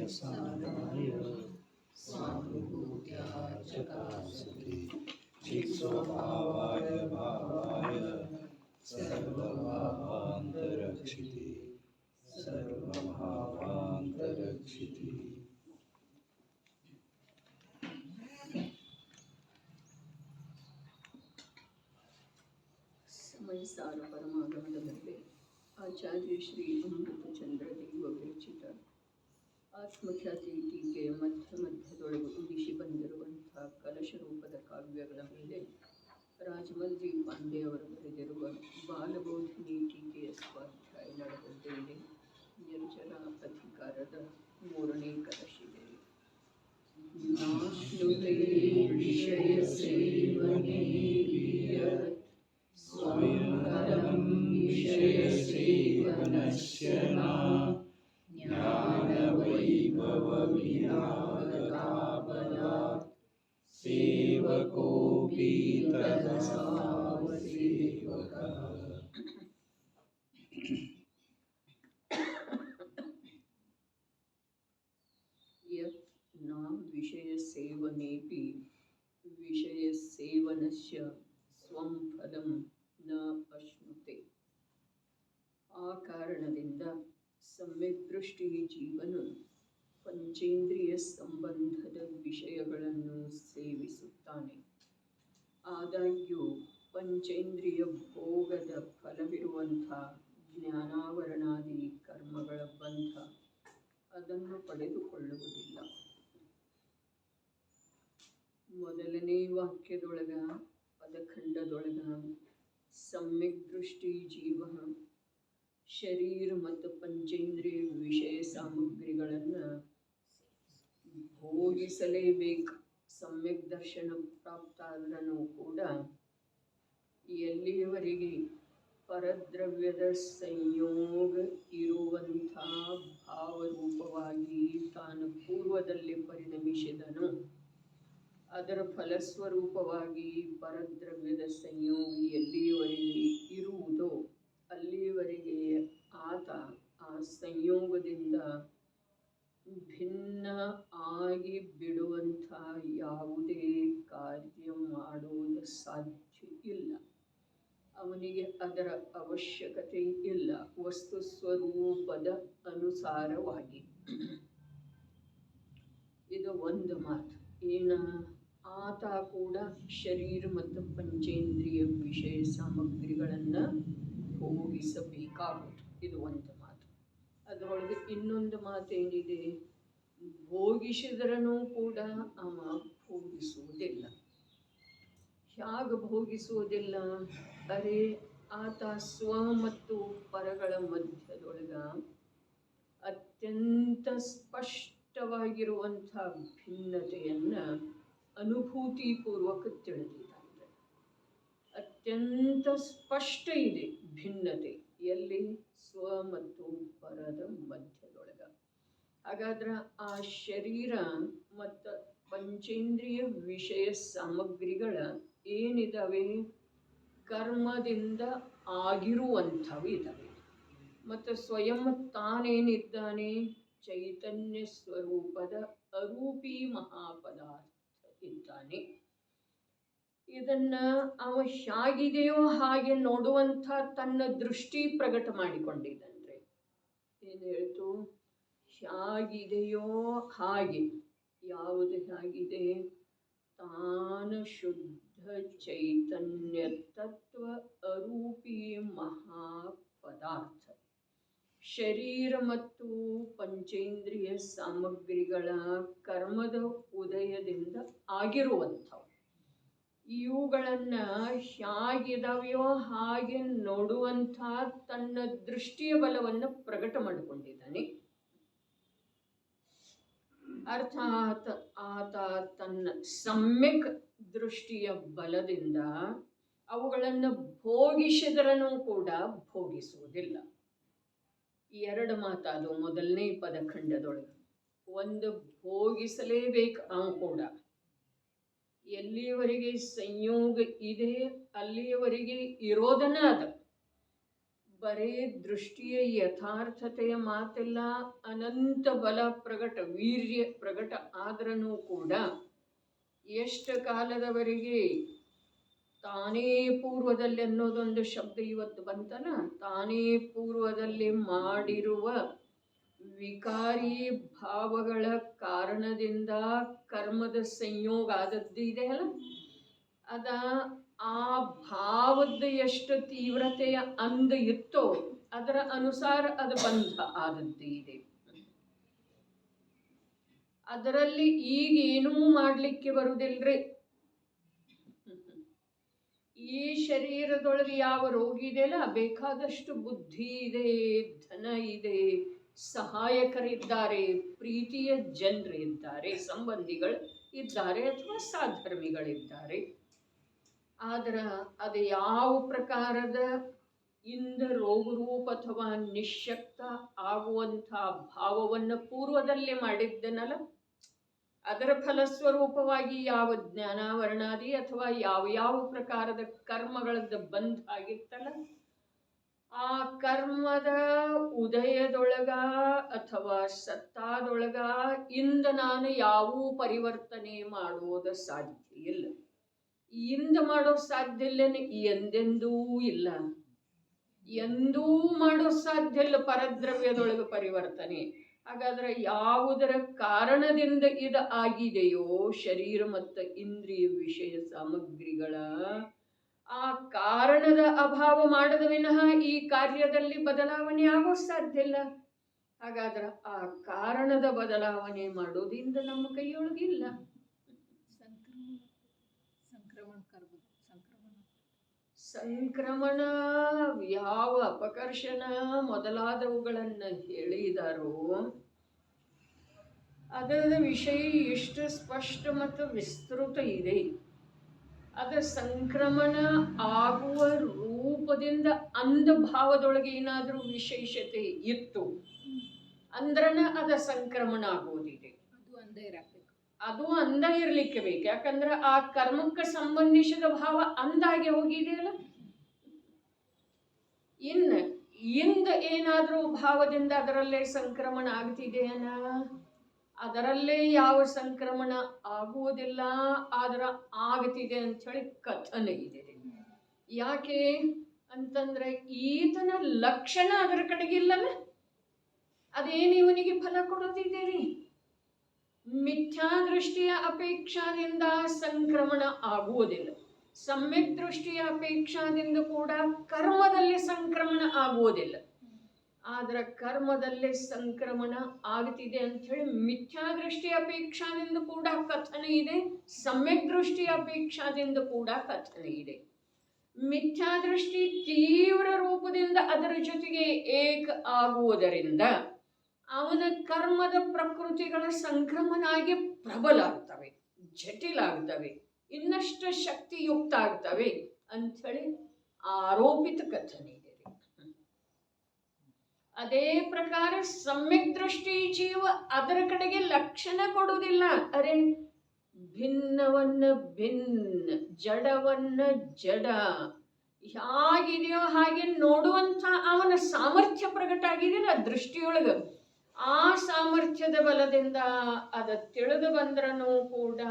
साराय स्वानुभूत्या चकासति चित्स्वभावाय भावाय सर्वभावान्तरक्षिते सर्वभावान्तरक्षिते. ಸಮಯಸಾರ ಪರಮಾಗಮನದಲ್ಲಿ ಆಚಾರ್ಯ ಶ್ರೀ ಅಮೃತಚಂದ್ರ ದೇವ ವಿರಚಿತ ಆತ್ಮಖ್ಯಾತಿ ಟೀಕೆಯ ಮಧ್ಯದೊಳಗೆ ಉದಿಸಿ ಬಂದಿರುವಂಥ ಕಲಶ ರೂಪದ ಕಾವ್ಯಗಳ ಮೇಲೆ ರಾಜಮಲ್ಜಿ ಪಾಂಡೆ ಅವರು ಬರೆದಿರುವ ಬಾಲಬೋಧಿನಿ ಟೀಕೆಯ ಸ್ವಾಧ್ಯಾಯ ನಡೆದಿದ್ದೇನೆ. ನಿರ್ಜನ ಅಧಿಕಾರದ 3ನೇ ಕಲಶಿದೆ. ವಿಷಯ ಸೇವನೆ ಸ್ವಯಂ ವಿಷಯಸೇವನಸ್ಯ ನ ಜ್ಞಾನವೈಭವವಿರಾಗತಾಬಲಾತ್ ಸೇವಕೋಪಿ ತದಸಾವಸೇವಕಃ. ಯತ್ ನ ವಿಷಯಸೇವನೇಪಿ ವಿಷಯಸೇವನಸ್ಯ ಸ್ವಂ ಫಲಂ ನ ಅಶ್ನುತೆ. ಆ ಕಾರಣದಿಂದ ಸಮ್ಯಕ್ ದೃಷ್ಟಿ ಜೀವನು ಪಂಚೇಂದ್ರಿಯ ಸಂಬಂಧದ ವಿಷಯಗಳನ್ನು ಸೇವಿಸುತ್ತಾನೆ. ಆದಾಗ್ಯೂ ಪಂಚೇಂದ್ರಿಯ ಭೋಗದ ಫಲವಿರುವಂಥ ಜ್ಞಾನಾವರಣಾದಿ ಕರ್ಮಗಳ ಬಂಧ ಅದನ್ನು ಪಡೆದುಕೊಳ್ಳುವುದಿಲ್ಲ. ಮೊದಲನೇ ವಾಕ್ಯದೊಳಗ ಪದಖಂಡದೊಳಗ ಸಮ್ಯಕ್ ದೃಷ್ಟಿ ಜೀವ ಶರೀರ ಮತ್ತು ಪಂಚೇಂದ್ರಿಯ ವಿಷಯ ಸಾಮಗ್ರಿಗಳನ್ನು ಭೋಗಿಸಲೇಬೇಕು. ಸಮ್ಯಕ್ ದರ್ಶನ ಪ್ರಾಪ್ತಾದ್ರೂ ಕೂಡ ಎಲ್ಲಿಯವರೆಗೆ ಪರದ್ರವ್ಯದ ಸಂಯೋಗ ಇರುವಂಥ ಭಾವರೂಪವಾಗಿ ತಾನು ಪೂರ್ವದಲ್ಲಿ ಪರಿಣಮಿಸಿದನು, ಅದರ ಫಲಸ್ವರೂಪವಾಗಿ ಪರದ್ರವ್ಯದ ಸಂಯೋಗ ಎಲ್ಲಿಯವರೆಗೆ ಇರುವುದೋ ಅಲ್ಲಿಯವರೆಗೆ ಆತ ಆ ಸಂಯೋಗದಿಂದ ಭಿನ್ನ ಆಗಿ ಬಿಡುವಂಥ ಯಾವುದೇ ಕಾರ್ಯ ಮಾಡೋದು ಸಾಧ್ಯ ಇಲ್ಲ. ಅವನಿಗೆ ಅದರ ಅವಶ್ಯಕತೆ ಇಲ್ಲ. ವಸ್ತು ಸ್ವರೂಪದ ಅನುಸಾರವಾಗಿ ಇದು ಒಂದು ಮಾತು. ಆತ ಕೂಡ ಶರೀರ ಮತ್ತು ಪಂಚೇಂದ್ರಿಯ ವಿಷಯ ಸಾಮಗ್ರಿಗಳನ್ನು ಭೋಗಿಸಬೇಕಾಗುವುದು. ಇದು ಒಂದು ಮಾತು. ಅದರೊಳಗೆ ಇನ್ನೊಂದು ಮಾತೇನಿದೆ, ಭೋಗಿಸಿದ್ರೂ ಕೂಡ ಅವ ಭೋಗಿಸುವುದಿಲ್ಲ. ಹೇಗೆ ಭೋಗಿಸುವುದಿಲ್ಲ? ಅರೆ, ಆತ ಸ್ವ ಮತ್ತು ಪರಗಳ ಮಧ್ಯದೊಳಗ ಅತ್ಯಂತ ಸ್ಪಷ್ಟವಾಗಿರುವಂಥ ಭಿನ್ನತೆಯನ್ನು ಅನುಭೂತಿಪೂರ್ವಕ ತಿಳಿದಿದ್ದಾನೆ. ಅತ್ಯಂತ ಸ್ಪಷ್ಟ ಇದೆ ಭಿನ್ನತೆ. ಎಲ್ಲಿ? ಸ್ವ ಮತ್ತು ಪರದ ಮಧ್ಯದೊಳಗ. ಹಾಗಾದ್ರೆ ಆ ಶರೀರ ಮತ್ತು ಪಂಚೇಂದ್ರಿಯ ವಿಷಯ ಸಾಮಗ್ರಿಗಳ ಏನಿದಾವೆ ಕರ್ಮದಿಂದ ಆಗಿರುವಂಥವು ಇದ್ದಾವೆ. ಮತ್ತು ಸ್ವಯಂ ತಾನೇನಿದ್ದಾನೆ ಚೈತನ್ಯ ಸ್ವರೂಪದ ಅರೂಪಿ ಮಹಾಪದಾರ್ಥ ಇದ್ದಾನೆ. ಇದನ್ನ ಅವ ಹೇಗಿದೆಯೋ ಹಾಗೆ ನೋಡುವಂಥ ತನ್ನ ದೃಷ್ಟಿ ಪ್ರಕಟ ಮಾಡಿಕೊಂಡಿದ್ದಾನೆ. ಏನು ಹೇಳ್ತು? ಹೇಗಿದೆಯೋ ಹಾಗೆ. ಯಾವುದು ಹೇಗಿದೆ? ತಾನು ಶುದ್ಧ ಚೈತನ್ಯ ತತ್ವ ಅರೂಪಿ ಮಹಾಪದಾರ್ಥ ಶರೀರ ಮತ್ತು ಪಂಚೇಂದ್ರಿಯ ಸಾಮಗ್ರಿಗಳ ಕರ್ಮದ ಉದಯದಿಂದ ಆಗಿರುವಂಥವು. ಇವುಗಳನ್ನು ಹೇಗಿದಾವೆಯೋ ಹಾಗೆ ನೋಡುವಂಥ ತನ್ನ ದೃಷ್ಟಿಯ ಬಲವನ್ನು ಪ್ರಕಟ ಮಾಡಿಕೊಂಡಿದ್ದಾನೆ. ಅರ್ಥಾತ್ ಆತ ತನ್ನ ಸಮ್ಯಕ್ ದೃಷ್ಟಿಯ ಬಲದಿಂದ ಅವುಗಳನ್ನು ಭೋಗಿಸಿದ್ರೂ ಕೂಡ ಭೋಗಿಸುವುದಿಲ್ಲ. ಎರಡು ಮಾತಾದು ಮೊದಲನೇ ಪದಖಂಡದೊಳಗೆ. ಒಂದು, ಭೋಗಿಸಲೇಬೇಕು ಅವ ಕೂಡ. ಎಲ್ಲಿಯವರೆಗೆ ಸಂಯೋಗ ಇದೆ ಅಲ್ಲಿಯವರೆಗೆ ಇರೋದನ್ನ ಅದ. ಬರೇ ದೃಷ್ಟಿಯ ಯಥಾರ್ಥತೆಯ ಮಾತೆಲ್ಲ, ಅನಂತ ಬಲ ಪ್ರಗಟ, ವೀರ್ಯ ಪ್ರಗಟ ಆದ್ರೂ ಕೂಡ ಎಷ್ಟು ಕಾಲದವರೆಗೆ ತಾನೇ ಪೂರ್ವದಲ್ಲಿ ಅನ್ನೋದೊಂದು ಶಬ್ದ ಇವತ್ತು ಬಂತಲ್ಲ, ತಾನೇ ಪೂರ್ವದಲ್ಲಿ ಮಾಡಿರುವ ವಿಕಾರಿ ಭಾವಗಳ ಕಾರಣದಿಂದ ಕರ್ಮದ ಸಂಯೋಗ ಆದದ್ದು ಇದೆ ಅಲ್ಲ, ಅದ ಆ ಭಾವದ ಎಷ್ಟು ತೀವ್ರತೆಯ ಅಂದ ಇತ್ತೋ ಅದರ ಅನುಸಾರ ಅದು ಬಂಧ ಆದದ್ದು ಇದೆ. ಅದರಲ್ಲಿ ಈಗ ಏನೂ ಮಾಡ್ಲಿಕ್ಕೆ ಬರುವುದಿಲ್ರಿ. ಈ ಶರೀರದೊಳಗೆ ಯಾವ ರೋಗ ಇದೆಯಲ್ಲ, ಬೇಕಾದಷ್ಟು ಬುದ್ಧಿ ಇದೆ, ಧನ ಇದೆ, ಸಹಾಯಕರಿದ್ದಾರೆ, ಪ್ರೀತಿಯ ಜನರು ಇದ್ದಾರೆ, ಸಂಬಂಧಿಗಳು ಇದ್ದಾರೆ, ಅಥವಾ ಸಾಧರ್ಮಿಗಳಿದ್ದಾರೆ. ಆದ್ರೆ ಅದು ಯಾವ ಪ್ರಕಾರದ ಇಂದ ರೋಗರೂಪ ಅಥವಾ ನಿಶ್ಶಕ್ತ ಆಗುವಂಥ ಭಾವವನ್ನು ಪೂರ್ವದಲ್ಲೇ ಮಾಡಿದ್ದನಲ್ಲ, ಅದರ ಫಲಸ್ವರೂಪವಾಗಿ ಯಾವ ಜ್ಞಾನಾವರಣಾದಿ ಅಥವಾ ಯಾವ ಪ್ರಕಾರದ ಕರ್ಮಗಳದ್ದು ಬಂಧ ಆಗಿತ್ತಲ್ಲ, ಆ ಕರ್ಮದ ಉದಯದೊಳಗ ಅಥವಾ ಸತ್ತಾದೊಳಗ ಇಂದ ನಾನು ಯಾವೂ ಪರಿವರ್ತನೆ ಮಾಡೋದು ಸಾಧ್ಯ ಇಲ್ಲ. ಇಂದ ಮಾಡೋ ಸಾಧ್ಯ ಇಲ್ಲ, ಎಂದೆಂದೂ ಇಲ್ಲ, ಎಂದೂ ಮಾಡೋ ಸಾಧ್ಯ ಇಲ್ಲ ಪರದ್ರವ್ಯದೊಳಗೆ ಪರಿವರ್ತನೆ. ಹಾಗಾದ್ರೆ ಯಾವುದರ ಕಾರಣದಿಂದ ಇದು ಆಗಿದೆಯೋ ಶರೀರ ಮತ್ತು ಇಂದ್ರಿಯ ವಿಷಯ ಸಾಮಗ್ರಿಗಳ, ಆ ಕಾರಣದ ಅಭಾವ ಮಾಡದ ವಿನಃ ಈ ಕಾರ್ಯದಲ್ಲಿ ಬದಲಾವಣೆ ಆಗೋ ಸಾಧ್ಯ ಇಲ್ಲ. ಹಾಗಾದ್ರೆ ಆ ಕಾರಣದ ಬದಲಾವಣೆ ಮಾಡೋದ್ರಿಂದ ನಮ್ಮ ಕೈಯೊಳಗಿಲ್ಲ. ಸಂಕ್ರಮಣ ಯಾವ ಅಪಕರ್ಷಣ ಮೊದಲಾದವುಗಳನ್ನು ಹೇಳಿದಾರೋ ಅದರ ವಿಷಯ ಎಷ್ಟು ಸ್ಪಷ್ಟ ಮತ್ತು ವಿಸ್ತೃತ ಇದೆ. ಅದರ ಸಂಕ್ರಮಣ ಆಗುವ ರೂಪದಿಂದ ಅಂಧ ಭಾವದೊಳಗೆ ಏನಾದರೂ ವಿಶೇಷತೆ ಇತ್ತು ಅಂದ್ರನ ಅದ ಸಂಕ್ರಮಣ ಆಗೋದಿದೆ. ಅದು ಅಂದ ಇರ್ಲಿಕ್ಕೆ ಬೇಕು. ಯಾಕಂದ್ರೆ ಆ ಕರ್ಮಕ್ಕೆ ಸಂಬಂಧಿಸಿದ ಭಾವ ಅಂದಾಗೆ ಹೋಗಿದೆಯಲ್ಲ. ಇಂದ ಏನಾದ್ರೂ ಭಾವದಿಂದ ಅದರಲ್ಲೇ ಸಂಕ್ರಮಣ ಆಗ್ತಿದೆಯನ, ಅದರಲ್ಲೇ ಯಾವ ಸಂಕ್ರಮಣ ಆಗುವುದಿಲ್ಲ, ಆದ್ರ ಆಗ್ತಿದೆ ಅಂಥೇಳಿ ಕಥನ ಇದೆ. ಯಾಕೆ ಅಂತಂದ್ರೆ ಈತನ ಲಕ್ಷಣ ಅದರ ಕಡೆಗಿಲ್ಲಲ್ಲ, ಅದೇನು ಇವನಿಗೆ ಫಲ ಕೊಡೋದಿದೆ. ಮಿಥ್ಯಾ ದೃಷ್ಟಿಯ ಅಪೇಕ್ಷಾದಿಂದ ಸಂಕ್ರಮಣ ಆಗುವುದಿಲ್ಲ, ಸಮ್ಯಕ್ ದೃಷ್ಟಿಯ ಅಪೇಕ್ಷಾದಿಂದ ಕೂಡ ಕರ್ಮದಲ್ಲಿ ಸಂಕ್ರಮಣ ಆಗುವುದಿಲ್ಲ. ಆದ್ರೆ ಕರ್ಮದಲ್ಲೇ ಸಂಕ್ರಮಣ ಆಗ್ತಿದೆ ಅಂಥೇಳಿ ಮಿಥ್ಯಾ ದೃಷ್ಟಿಯ ಅಪೇಕ್ಷಾದಿಂದ ಕೂಡ ಕಥನ ಇದೆ, ಸಮ್ಯಕ್ ದೃಷ್ಟಿಯ ಅಪೇಕ್ಷಾದಿಂದ ಕೂಡ ಕಥನ ಇದೆ. ಮಿಥ್ಯಾ ದೃಷ್ಟಿ ತೀವ್ರ ರೂಪದಿಂದ ಅದರ ಜೊತೆಗೆ ಏಕ ಆಗುವುದರಿಂದ ಅವನ ಕರ್ಮದ ಪ್ರಕೃತಿಗಳ ಸಂಕ್ರಮಣ ಆಗಿ ಪ್ರಬಲ ಆಗ್ತವೆ, ಜಟಿಲ ಆಗ್ತವೆ, ಇನ್ನಷ್ಟು ಶಕ್ತಿಯುಕ್ತ ಆಗ್ತವೆ ಅಂಥೇಳಿ ಆರೋಪಿತ ಕಥನೆ ಇದೆ. ಅದೇ ಪ್ರಕಾರ ಸಮ್ಯಕ್ ದೃಷ್ಟಿ ಜೀವ ಅದರ ಕಡೆಗೆ ಲಕ್ಷಣ ಕೊಡುವುದಿಲ್ಲ. ಅರೆ ಭಿನ್ನವನ್ನ ಭಿನ್ನ, ಜಡವನ್ನ ಜಡ, ಹೇಗಿದೆಯೋ ಹಾಗೆ ನೋಡುವಂಥ ಅವನ ಸಾಮರ್ಥ್ಯ ಪ್ರಕಟ ಆಗಿದೆಯಲ್ಲ ದೃಷ್ಟಿಯೊಳಗ. ಆ ಸಾಮರ್ಥ್ಯದ ಬಲದಿಂದ ಅದ ತಿಳಿದು ಬಂದ್ರೂ ಕೂಡ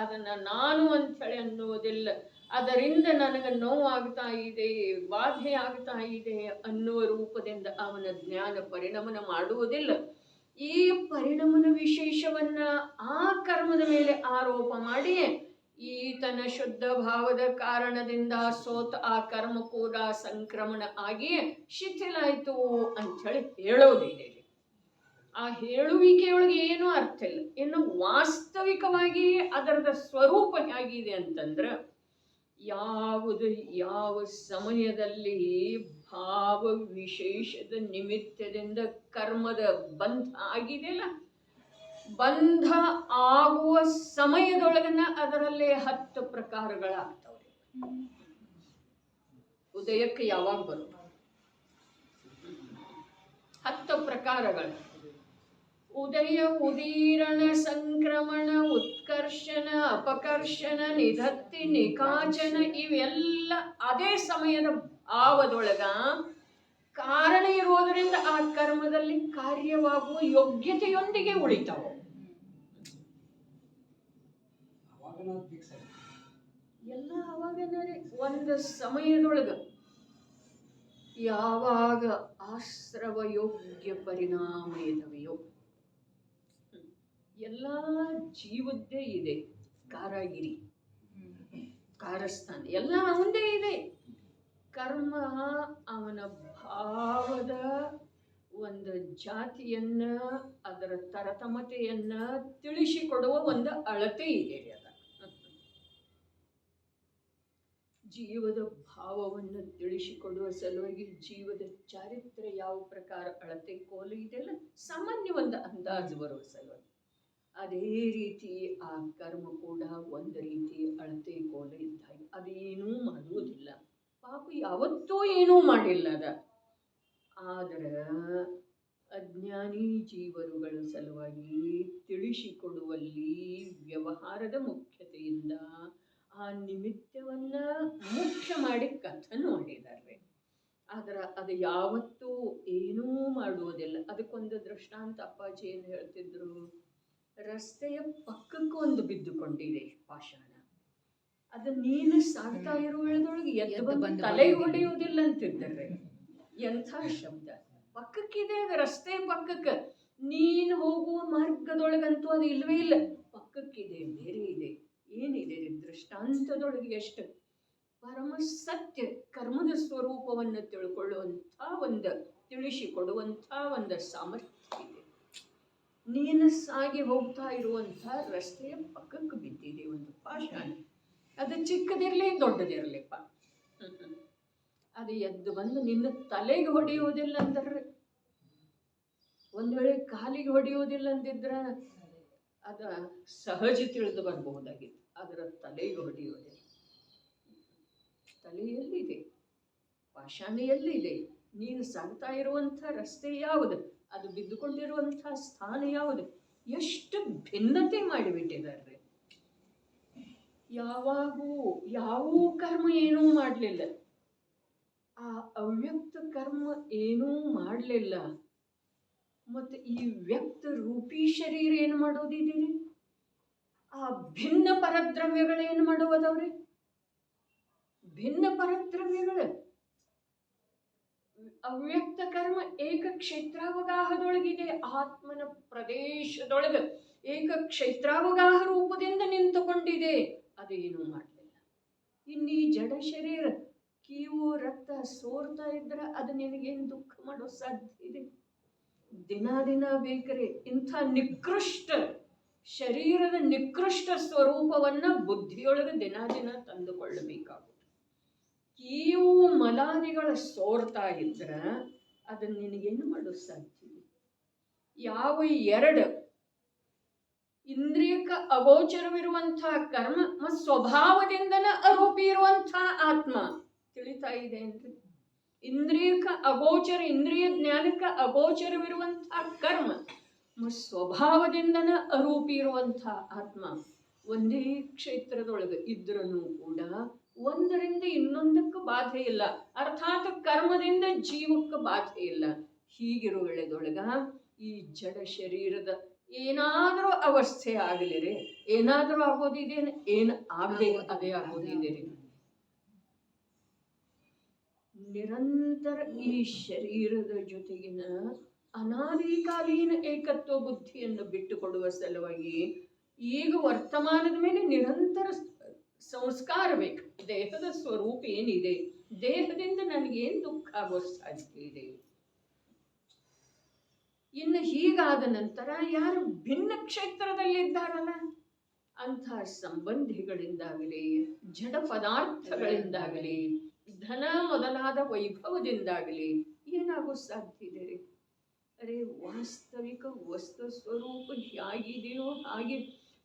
ಅದನ್ನ ನಾನು ಅಂಥೇಳಿ ಅನ್ನುವುದಿಲ್ಲ. ಅದರಿಂದ ನನಗೆ ನೋವಾಗ್ತಾ ಇದೆ, ಬಾಧೆ ಆಗ್ತಾ ಇದೆ ಅನ್ನುವ ರೂಪದಿಂದ ಅವನ ಜ್ಞಾನ ಪರಿಣಮನ ಮಾಡುವುದಿಲ್ಲ. ಈ ಪರಿಣಮನ ವಿಶೇಷವನ್ನ ಆ ಕರ್ಮದ ಮೇಲೆ ಆರೋಪ ಮಾಡಿ ಈತನ ಶುದ್ಧ ಭಾವದ ಕಾರಣದಿಂದ ಸೋತ ಆ ಕರ್ಮ ಕೂಡ ಸಂಕ್ರಮಣ ಆಗಿ ಶಿಥಿಲಾಯಿತು ಅಂಥೇಳಿ ಹೇಳೋದಿದೆ. ಆ ಹೇಳುವಿಕೆಯೊಳಗೆ ಏನೂ ಅರ್ಥ ಇಲ್ಲ. ಇನ್ನು ವಾಸ್ತವಿಕವಾಗಿ ಅದರದ ಸ್ವರೂಪ ಹೇಗಿದೆ ಅಂತಂದ್ರೆ, ಯಾವ ಸಮಯದಲ್ಲಿ ಭಾವ ವಿಶೇಷದ ನಿಮಿತ್ತದಿಂದ ಕರ್ಮದ ಬಂಧ ಆಗಿದೆಯಲ್ಲ, ಬಂಧ ಆಗುವ ಸಮಯದೊಳಗನ ಅದರಲ್ಲೇ 10 ಪ್ರಕಾರಗಳಾಗ್ತವೆ. ಉದಯಕ್ಕೆ ಯಾವಾಗ ಬರುತ್ತೆ 10 ಪ್ರಕಾರಗಳು. ಉದಯ, ಉದೀರಣ, ಸಂಕ್ರಮಣ, ಉತ್ಕರ್ಷಣ, ಅಪಕರ್ಷಣ, ನಿಧತ್ತಿ, ನಿಕಾಚನ, ಇವೆಲ್ಲ ಅದೇ ಸಮಯದ ಭಾವದೊಳಗ ಕಾರಣ ಇರುವುದರಿಂದ ಆ ಕರ್ಮದಲ್ಲಿ ಕಾರ್ಯವಾಗುವ ಯೋಗ್ಯತೆಯೊಂದಿಗೆ ಉಳಿತಾವ. ಎಲ್ಲ ಅವಾಗನೇ ಒಂದು ಸಮಯದೊಳಗ ಯಾವಾಗ ಆಶ್ರವ ಯೋಗ್ಯ ಪರಿಣಾಮ ಇದಾವೆಯೋ ಎಲ್ಲ ಜೀವದ್ದೇ ಇದೆ. ಕಾರಾಗಿರಿ, ಕಾರಸ್ಥಾನ ಎಲ್ಲ ಅವಂದೇ ಇದೆ. ಕರ್ಮ ಅವನ ಭಾವದ ಒಂದು ಜಾತಿಯನ್ನ, ಅದರ ತರತಮತೆಯನ್ನ ತಿಳಿಸಿಕೊಡುವ ಒಂದು ಅಳತೆ ಇದೆ. ಅದ ಜೀವದ ಭಾವವನ್ನು ತಿಳಿಸಿಕೊಡುವ ಸಲುವಾಗಿ ಜೀವದ ಚಾರಿತ್ರ್ಯ ಯಾವ ಪ್ರಕಾರ ಅಳತೆ ಕೋಲು ಇದೆಲ್ಲ ಸಾಮಾನ್ಯ ಒಂದು ಅಂದಾಜು ಬರುವ ಸಲುವಾಗಿ ಅದೇ ರೀತಿ ಆ ಕರ್ಮ ಕೂಡ ಒಂದು ರೀತಿ ಅಳತೆ ಕೋಲು ಇದ್ದಾಗ ಅದೇನೂ ಮಾಡುವುದಿಲ್ಲ. ಪಾಪ ಯಾವತ್ತೂ ಏನೂ ಮಾಡಿಲ್ಲ ಅದ. ಆದ್ರೆ ಅಜ್ಞಾನಿ ಜೀವರುಗಳ ಸಲುವಾಗಿ ತಿಳಿಸಿಕೊಡುವಲ್ಲಿ ವ್ಯವಹಾರದ ಮುಖ್ಯತೆಯಿಂದ ಆ ನಿಮಿತ್ತವನ್ನ ಮುಖ್ಯ ಮಾಡಿ ಕಥನ ಮಾಡಿದ್ದಾರೆ. ಆದ್ರೆ ಅದು ಯಾವತ್ತೂ ಏನೂ ಮಾಡುವುದಿಲ್ಲ. ಅದಕ್ಕೊಂದು ದೃಷ್ಟಾಂತ ಅಪ್ಪಾಜಿ ಏನು ಹೇಳ್ತಿದ್ರು, ರಸ್ತೆಯ ಪಕ್ಕಕ್ಕೆ ಒಂದು ಬಿದ್ದುಕೊಂಡಿದೆ ಪಾಷಾಣ. ಅದು ನೀನು ಸಾಗ್ತಾ ಇರುವುದರೊಳಗೆ ಎದ್ದು ಬಂದು ತಲೆಗೆ ಹೊಡೆಯುವುದಿಲ್ಲ ಅಂತಿದ್ದಾರೆ. ಎಂಥ ಶಬ್ದ! ಪಕ್ಕಕ್ಕಿದೆ, ಅದು ರಸ್ತೆ ಪಕ್ಕಕ್ಕೆ. ನೀನು ಹೋಗುವ ಮಾರ್ಗದೊಳಗಂತೂ ಅದು ಇಲ್ಲವೇ ಇಲ್ಲ, ಪಕ್ಕಕ್ಕಿದೆ, ಬೇರೆ ಇದೆ. ಏನಿದೆ ದೃಷ್ಟಾಂತದೊಳಗೆ ಎಷ್ಟು ಪರಮ ಸತ್ಯ ಕರ್ಮದ ಸ್ವರೂಪವನ್ನು ತಿಳ್ಕೊಳ್ಳುವಂಥ ಒಂದು ತಿಳಿಸಿಕೊಡುವಂಥ ಒಂದು ಸಾಮರ್ಥ್ಯ ಇದೆ. ನೀನು ಸಾಗಿ ಹೋಗ್ತಾ ಇರುವಂಥ ರಸ್ತೆಯ ಪಕ್ಕಕ್ಕೆ ಬಿದ್ದಿದೆ ಒಂದು ಪಾಷಾಣ. ಅದು ಚಿಕ್ಕದಿರಲಿ ದೊಡ್ಡದಿರಲಿಪ್ಪ, ಅದು ಎದ್ದು ಬಂದು ನಿನ್ನ ತಲೆಗೆ ಹೊಡೆಯುವುದಿಲ್ಲ ಅಂತಾರೆ. ಒಂದು ವೇಳೆ ಕಾಲಿಗೆ ಹೊಡೆಯುವುದಿಲ್ಲ ಅಂದಿದ್ರ ಅದ ಸಹಜ ತಿಳಿದು ಬರಬಹುದಾಗಿತ್ತು. ಅದರ ತಲೆಗೆ ಹೊಡೆಯುವುದಿಲ್ಲ. ತಲೆ ಎಲ್ಲಿದೆ? ಪಾಷಾಣ ಎಲ್ಲಿದೆ? ನೀನು ಸಾಗ್ತಾ ಇರುವಂಥ ರಸ್ತೆ ಯಾವುದು? ಅದು ಬಿದ್ದುಕೊಂಡಿರುವಂಥ ಸ್ಥಾನ ಯಾವುದು? ಎಷ್ಟು ಭಿನ್ನತೆ ಮಾಡಿಬಿಟ್ಟಿದ್ದಾರೆ. ಯಾವಾಗೂ ಯಾವ ಕರ್ಮ ಏನೂ ಮಾಡಲಿಲ್ಲ, ಆ ಅವ್ಯಕ್ತ ಕರ್ಮ ಏನೂ ಮಾಡಲಿಲ್ಲ. ಮತ್ತು ಈ ವ್ಯಕ್ತ ರೂಪಿ ಶರೀರ ಏನು ಮಾಡೋದಿದ್ದೀರಿ? ಆ ಭಿನ್ನ ಪರದ್ರವ್ಯಗಳೇನು ಮಾಡುವುದವ್ರಿ? ಭಿನ್ನ ಪರದ್ರವ್ಯಗಳು ಅವ್ಯಕ್ತ ಕರ್ಮ ಏಕ ಕ್ಷೇತ್ರಾವಗಾಹದೊಳಗಿದೆ. ಆತ್ಮನ ಪ್ರದೇಶದೊಳಗ ಏಕ ಕ್ಷೇತ್ರಾವಗಾಹ ರೂಪದಿಂದ ನಿಂತುಕೊಂಡಿದೆ. ಅದೇನು ಮಾಡಲಿಲ್ಲ. ಇನ್ನೀ ಜಡ ಶರೀರ ಕೀವು ರಕ್ತ ಸೋರ್ತಾ ಇದ್ರೆ ಅದು ನಿನಗೇನು ದುಃಖ ಮಾಡೋ ಸಾಧ್ಯ ಇದೆ? ದಿನ ದಿನ ಬೇಕರೆ ಇಂಥ ನಿಕೃಷ್ಟ ಶರೀರದ ನಿಕೃಷ್ಟ ಸ್ವರೂಪವನ್ನ ಬುದ್ಧಿಯೊಳಗೆ ದಿನ ದಿನ ತಂದುಕೊಳ್ಳಬೇಕಾಗುತ್ತೆ. ಕೀವು ಮಲಾದಿಗಳ ಸೋರ್ತಾ ಇದ್ರ ಅದನ್ನ ನಿನಗೇನು ಮಾಡೋ ಸಾಧ್ಯ ಇದೆ? ಯಾವ ಎರಡು ಇಂದ್ರಿಯಕ್ಕೆ ಅಗೋಚರವಿರುವಂತಹ ಕರ್ಮ ಮತ್ತು ಸ್ವಭಾವದಿಂದನ ಅರೂಪಿ ಇರುವಂತಹ ಆತ್ಮ ತಿಳಿತಾ ಇದೆ ಅಂದ್ರೆ, ಇಂದ್ರಿಯಕ್ಕೆ ಅಗೋಚರ, ಇಂದ್ರಿಯ ಜ್ಞಾನಕ್ಕೆ ಅಗೋಚರವಿರುವಂತಹ ಕರ್ಮ ಮತ್ತು ಸ್ವಭಾವದಿಂದನ ಅರೂಪಿ ಇರುವಂತಹ ಆತ್ಮ ಒಂದೇ ಕ್ಷೇತ್ರದೊಳಗೆ ಇದ್ರೂ ಕೂಡ ಒಂದರಿಂದ ಇನ್ನೊಂದಕ್ಕೆ ಬಾಧೆ ಇಲ್ಲ. ಅರ್ಥಾತ್ ಕರ್ಮದಿಂದ ಜೀವಕ್ಕೆ ಬಾಧೆ ಇಲ್ಲ. ಹೀಗಿರುವಳೆದೊಳಗ ಈ ಜಡ ಶರೀರದ ಏನಾದರೂ ಅವಸ್ಥೆ ಆಗಲಿರಿ, ಏನಾದರೂ ಆಗೋದಿದೇನೆ, ಏನು ಆಗಬೇಕು ಅದೇ ಆಗೋದಿದ್ದೀರಿ. ನಿರಂತರ ಈ ಶರೀರದ ಜೊತೆಗಿನ ಅನಾದಿಕಾಲೀನ ಏಕತ್ವ ಬುದ್ಧಿಯನ್ನು ಬಿಟ್ಟುಕೊಡುವ ಸಲುವಾಗಿ ಈಗ ವರ್ತಮಾನದ ಮೇಲೆ ನಿರಂತರ ಸಂಸ್ಕಾರ ಬೇಕು. ದೇಹದ ಸ್ವರೂಪ ಏನಿದೆ, ದೇಹದಿಂದ ನನಗೇನು ದುಃಖ ಆಗೋ ಸಾಧ್ಯ ಇದೆ. ಇನ್ನು ಹೀಗಾದ ನಂತರ ಯಾರು ಭಿನ್ನ ಕ್ಷೇತ್ರದಲ್ಲಿದ್ದಾರಲ್ಲ ಅಂಥ ಸಂಬಂಧಿಗಳಿಂದಾಗಲಿ, ಜಡ ಪದಾರ್ಥಗಳಿಂದಾಗಲಿ, ಧನ ಮೊದಲಾದ ವೈಭವದಿಂದಾಗಲಿ ಏನಾಗೋ ಸಾಧ್ಯ ಇದೆ? ಅರೆ ವಾಸ್ತವಿಕ ವಸ್ತು ಸ್ವರೂಪ ಹೇಗಿದೆಯೋ ಹಾಗೆ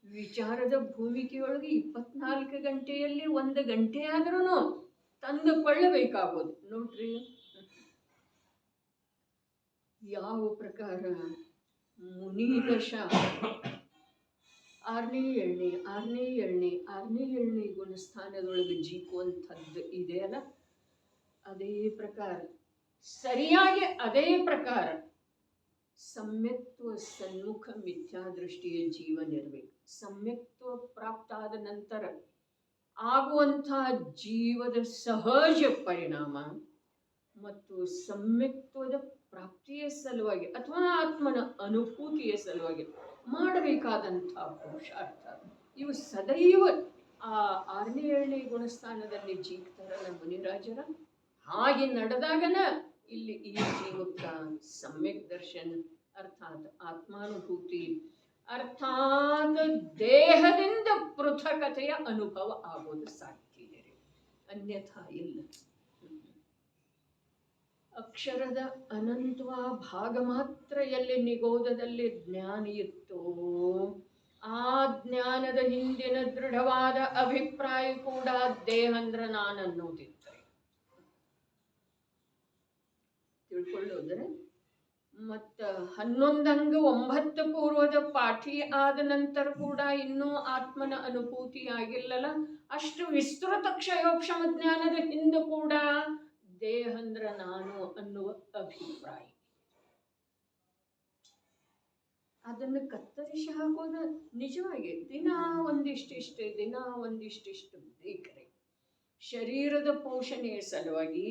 ವಿಚಾರದ ಭೂಮಿಕೆಯೊಳಗೆ 24 ಗಂಟೆಯಲ್ಲಿ 1 ಗಂಟೆ ಆದ್ರೂ ತಂದುಕೊಳ್ಳಬೇಕಾಗೋದು ನೋಡ್ರಿ. ಯಾವ ಪ್ರಕಾರ ಮುನಿದಶ 6ನೇ 7ನೇ ಗುಣಸ್ಥಾನದೊಳಗೆ ಜೀಕುವಂಥದ್ದು ಇದೆಯಲ್ಲ, ಅದೇ ಪ್ರಕಾರ ಸರಿಯಾಗಿ ಅದೇ ಪ್ರಕಾರ ಸಮ್ಯಕ್ತ್ವ ಸನ್ಮುಖ ಮಿಥ್ಯಾದೃಷ್ಟಿಯ ಜೀವನ ಇರಬೇಕು. ಸಮ್ಯಕ್ತ್ವ ಪ್ರಾಪ್ತ ಆದ ನಂತರ ಆಗುವಂತಹ ಜೀವದ ಸಹಜ ಪರಿಣಾಮ ಮತ್ತು ಸಮ್ಯಕ್ತ್ವದ ಪ್ರಾಪ್ತಿಯ ಸಲುವಾಗಿ ಅಥವಾ ಆತ್ಮನ ಅನುಭೂತಿಯ ಸಲುವಾಗಿ ಮಾಡಬೇಕಾದಂತಹ ಪುರುಷಾರ್ಥ ಇವು ಸದೈವ ಆ 6ನೇ 7ನೇ ಗುಣಸ್ಥಾನದಲ್ಲಿ ಜೀಗ್ತಾರಲ್ಲ ಮುನಿರಾಜರ, ಹಾಗೆ ನಡೆದಾಗನ ಇಲ್ಲಿ ಈ ಜೀವಕ್ಕ ಸಮ್ಯಕ್ ದರ್ಶನ್ ಅರ್ಥಾತ್ ಆತ್ಮಾನುಭೂತಿ ಅರ್ಥಾತ್ ದೇಹದಿಂದ ಪೃಥಕತೆಯ ಅನುಭವ ಆಗೋದು ಸಾಧ್ಯ ಇದೆ, ಅನ್ಯಥಾ ಇಲ್ಲ. ಅಕ್ಷರದ ಅನಂತವ ಭಾಗ ಮಾತ್ರ ಎಲ್ಲಿ ನಿಗೋಧದಲ್ಲಿ ಜ್ಞಾನ ಇತ್ತೋ ಆ ಜ್ಞಾನದ ಹಿಂದಿನ ದೃಢವಾದ ಅಭಿಪ್ರಾಯ ಕೂಡ ದೇಹ ಅಂದ್ರ ನಾನನ್ನೋದಿತ್ತು. ತಿಳ್ಕೊಳ್ಳೋದ್ರೆ ಮತ್ತ 11 ಅಂಗ 9 ಪೂರ್ವದ ಪಾಠಿ ಆದ ನಂತರ ಕೂಡ ಇನ್ನೂ ಆತ್ಮನ ಅನುಭೂತಿ ಆಗಿಲ್ಲಲ್ಲ, ಅಷ್ಟು ವಿಸ್ತೃತ ಕ್ಷಯೋಕ್ಷಮ ಜ್ಞಾನದ ಹಿಂದೆ ಕೂಡ ದೇಹ ಅಂದ್ರ ನಾನು ಅನ್ನುವ ಅಭಿಪ್ರಾಯ. ಅದನ್ನು ಕತ್ತರಿಸಿ ಹಾಕೋದು ನಿಜವಾಗಿ ದಿನಾ ಒಂದಿಷ್ಟಿಷ್ಟು ಬೇಕರೆ ಶರೀರದ ಪೋಷಣೆಯ ಸಲುವಾಗಿ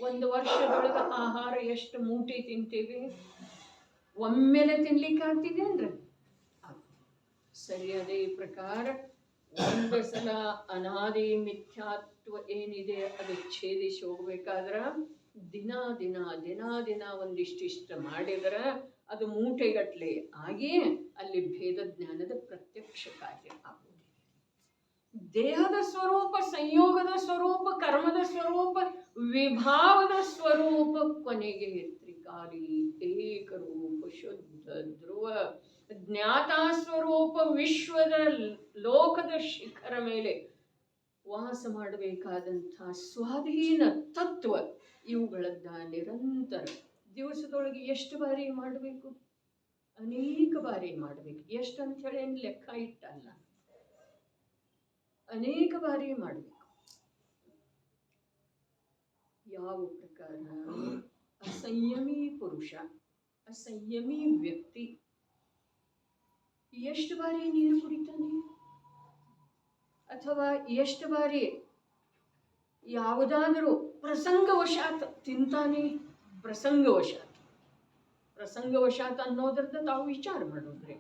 1 ವರ್ಷದೊಳಗೆ ಆಹಾರ ಎಷ್ಟು ಮೂಟೆ ತಿಂತೀವಿ, ಒಮ್ಮೆಲೆ ತಿನ್ಲಿಕ್ಕೆ ಆಗ್ತಿದೇನ್ರಿ? ಸರಿಯಾದ ಈ ಪ್ರಕಾರ ಒಂದು ಸಲ ಅನಾದಿ ಮಿಥ್ಯಾತ್ವ ಏನಿದೆ ಅದು ಛೇದಿಸಿ ಹೋಗ್ಬೇಕಾದ್ರ ದಿನ ಒಂದಿಷ್ಟಿಷ್ಟು ಮಾಡಿದ್ರ ಅದು ಮೂಟೆಗಟ್ಲೆ ಆಗಿ ಅಲ್ಲಿ ಭೇದ ಜ್ಞಾನದ ಪ್ರತ್ಯಕ್ಷ ಕಾರ್ಯ ಆಗುವುದು. ದೇಹದ ಸ್ವರೂಪ, ಸಂಯೋಗದ ಸ್ವರೂಪ, ಕರ್ಮದ ಸ್ವರೂಪ, ವಿಭಾವದ ಸ್ವರೂಪ ಕೊನೆಗೆ ತ್ರಿಕಾಲಿ ಏಕರೂಪ ಶುದ್ಧ ಧ್ರುವ ಜ್ಞಾತಾ ಸ್ವರೂಪ ವಿಶ್ವದ ಲೋಕದ ಶಿಖರ ಮೇಲೆ ವಾಸ ಮಾಡಬೇಕಾದಂಥ ಸ್ವಾಧೀನ ತತ್ವ ಇವುಗಳನ್ನ ನಿರಂತರ ದಿವಸದೊಳಗೆ ಎಷ್ಟು ಬಾರಿ ಮಾಡಬೇಕು? ಅನೇಕ ಬಾರಿ ಮಾಡಬೇಕು. ಎಷ್ಟಂತ ಹೇಳಿ ಏನು ಲೆಕ್ಕ ಇಟ್ಟಲ್ಲ, ಅನೇಕ ಬಾರಿ ಮಾಡಬೇಕು. ಯಾವ ಪ್ರಕಾರ? ಅಸಂಯಮಿ ಪುರುಷ, ಅಸಂಯಮಿ ವ್ಯಕ್ತಿ ಎಷ್ಟು ಬಾರಿ ನೀರು ಕುಡಿತಾನೆ, ಅಥವಾ ಎಷ್ಟು ಬಾರಿ ಯಾವುದಾದರೂ ಪ್ರಸಂಗವಶಾತ್ ತಿಂತಾನೆ. ಪ್ರಸಂಗವಶಾತ್ ಅನ್ನೋದ್ರದ್ದು ತಾವು ವಿಚಾರ ಮಾಡೋದ್ರಿ.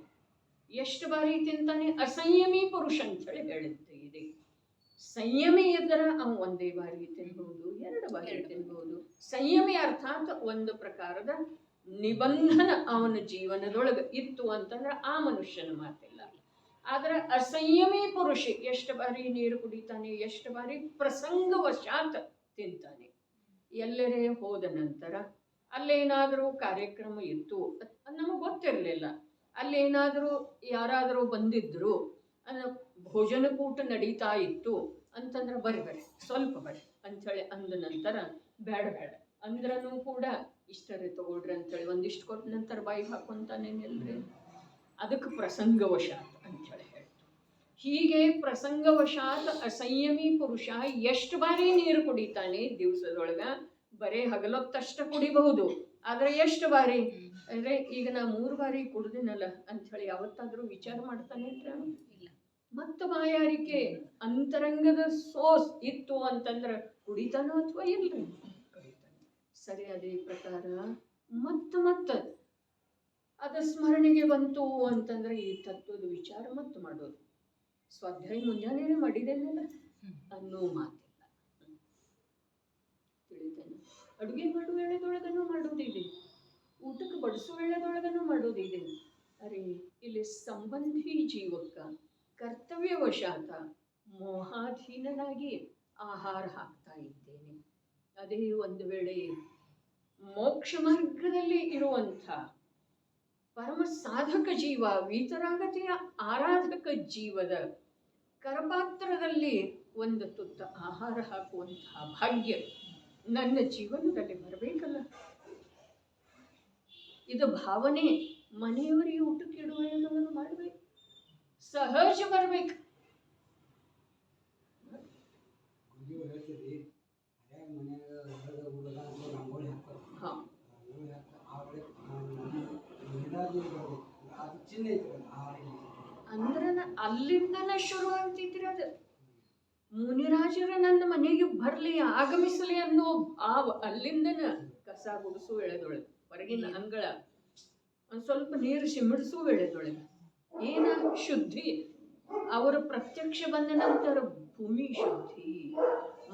ಎಷ್ಟು ಬಾರಿ ತಿಂತಾನೆ? ಅಸಂಯಮಿ ಪುರುಷ ಅಂತೇಳಿ ಹೇಳುತ್ತೆ ಇದೆ. ಸಂಯಮಿ ಇದ್ದರೆ ಅವನು 1 ಬಾರಿ ತಿನ್ಬಹುದು, 2 ಬಾರಿ ತಿನ್ಬಹುದು. ಸಂಯಮಿ ಅರ್ಥಾತ್ ಒಂದು ಪ್ರಕಾರದ ನಿಬಂಧನ ಅವನ ಜೀವನದೊಳಗೆ ಇತ್ತು ಅಂತಂದ್ರೆ ಆ ಮನುಷ್ಯನ ಮಾತಿಲ್ಲ. ಆದರೆ ಅಸಂಯಮಿ ಪುರುಷ ಎಷ್ಟು ಬಾರಿ ನೀರು ಕುಡಿತಾನೆ, ಎಷ್ಟು ಬಾರಿ ಪ್ರಸಂಗವಶಾತ್ ತಿಂತಾನೆ. ಎಲ್ಲರೇ ಹೋದ ನಂತರ ಅಲ್ಲೇನಾದರೂ ಕಾರ್ಯಕ್ರಮ ಇತ್ತು, ನಮಗೆ ಗೊತ್ತಿರಲಿಲ್ಲ, ಅಲ್ಲೇನಾದರೂ ಯಾರಾದರೂ ಬಂದಿದ್ರು, ಭೋಜನಕೂಟ ನಡೀತಾ ಇತ್ತು ಅಂತಂದ್ರೆ ಬರ್ರಿ ಸ್ವಲ್ಪ ಬರ್ರಿ ಅಂಥೇಳಿ ಅಂದ ನಂತರ ಬೇಡ ಅಂದ್ರೂ ಕೂಡ ಇಷ್ಟರೇ ತಗೊಳ್ರಿ ಅಂಥೇಳಿ ಒಂದಿಷ್ಟು ಕೊಟ್ಟ ನಂತರ ಬಾಯಿಗೆ ಹಾಕೊಂತಾನೇನಿಲ್ರಿ, ಅದಕ್ಕೆ ಪ್ರಸಂಗವಶಾತ್ ಅಂಥೇಳಿ ಹೇಳ್ತು. ಹೀಗೆ ಪ್ರಸಂಗವಶಾತ್ ಅಸಂಯಮಿ ಪುರುಷ ಎಷ್ಟು ಬಾರಿ ನೀರು ಕುಡಿತಾನೆ ದಿವಸದೊಳಗೆ? ಬರೀ ಹಗಲೊತ್ತಷ್ಟ ಕುಡಿಬಹುದು, ಆದರೆ ಎಷ್ಟು ಬಾರಿ ಅಂದರೆ ಈಗ ನಾ 3 ಬಾರಿ ಕುಡ್ದಿನಲ್ಲ ಅಂಥೇಳಿ ಯಾವತ್ತಾದರೂ ವಿಚಾರ ಮಾಡ್ತಾನೆ ಇಲ್ಲ. ಮತ್ತು ಬಾಯಾರಿಕೆ ಅಂತರಂಗದ ಸೋಸ್ ಇತ್ತು ಅಂತಂದ್ರೆ ಕುಡಿತಾನೋ ಅಥವಾ ಇಲ್ರಿ? ಸರಿ. ಅದೇ ಪ್ರಕಾರ ಮತ್ತೆ ಅದ ಸ್ಮರಣೆಗೆ ಬಂತು ಅಂತಂದ್ರೆ ಈ ತತ್ವದ ವಿಚಾರ ಮತ್ತು ಮಾಡೋದು. ಸ್ವಾಧ್ಯಾಯ ಮುಂಜಾನೆ ಮಾಡಿದೇನಲ್ಲ ಅನ್ನೋ ಮಾತಿಲ್ಲ. ತಿಳಿತೇನೆ. ಅಡುಗೆ ಮಾಡುವ ವೇಳೆದೊಳಗನೂ ಮಾಡೋದಿದೆ, ಊಟಕ್ಕೆ ಬಡಿಸುವ ವೇಳೆದೊಳಗನೂ ಮಾಡೋದಿದೆ. ಅರೆ ಇಲ್ಲಿ ಸಂಬಂಧಿ ಜೀವಕ್ಕ ಕರ್ತವ್ಯವಶಾತ ಮೋಹಾಧೀನನಾಗಿ ಆಹಾರ ಹಾಕ್ತಾ ಇದ್ದೇನೆ. ಅದೇ ಒಂದು ವೇಳೆ ಮೋಕ್ಷ ಮಾರ್ಗದಲ್ಲಿ ಇರುವಂಥ ಪರಮ ಸಾಧಕ ಜೀವ, ವೀತರಾಗತೆಯ ಆರಾಧಕ ಜೀವದ ಕರಪಾತ್ರದಲ್ಲಿ ಒಂದು ತುತ್ತ ಆಹಾರ ಹಾಕುವಂತಹ ಭಾಗ್ಯ ನನ್ನ ಜೀವನದಲ್ಲಿ ಬರಬೇಕಲ್ಲ. ಇದು ಭಾವನೆ ಮನೆಯವರಿಗೆ ಊಟಕ್ಕೆ ಇಡುವ ಮಾಡಬೇಕು, ಸಹಜ ಬರಬೇಕು. ಅಂದ್ರ ಅಲ್ಲಿಂದನ ಶುರು ಆಗ್ತಿದ್ರಿ ಅದು. ಮುನಿರಾಜರು ನನ್ನ ಮನೆಗೆ ಬರ್ಲಿ ಆಗಮಿಸಲಿ ಅನ್ನೋ ಅಲ್ಲಿಂದನ ಕಸ ಗುಡಿಸು ಎಳೆದೊಳಗೆ, ಹೊರಗಿನ ಅಂಗಳ ಒಂದ್ ಸ್ವಲ್ಪ ನೀರು ಸಿಮಿಡಿಸು ಎಳೆದೊಳಗೆ ಏನ ಶುದ್ಧಿ. ಅವರ ಪ್ರತ್ಯಕ್ಷ ಬಂದ ನಂತರ ಭೂಮಿ ಶುದ್ಧಿ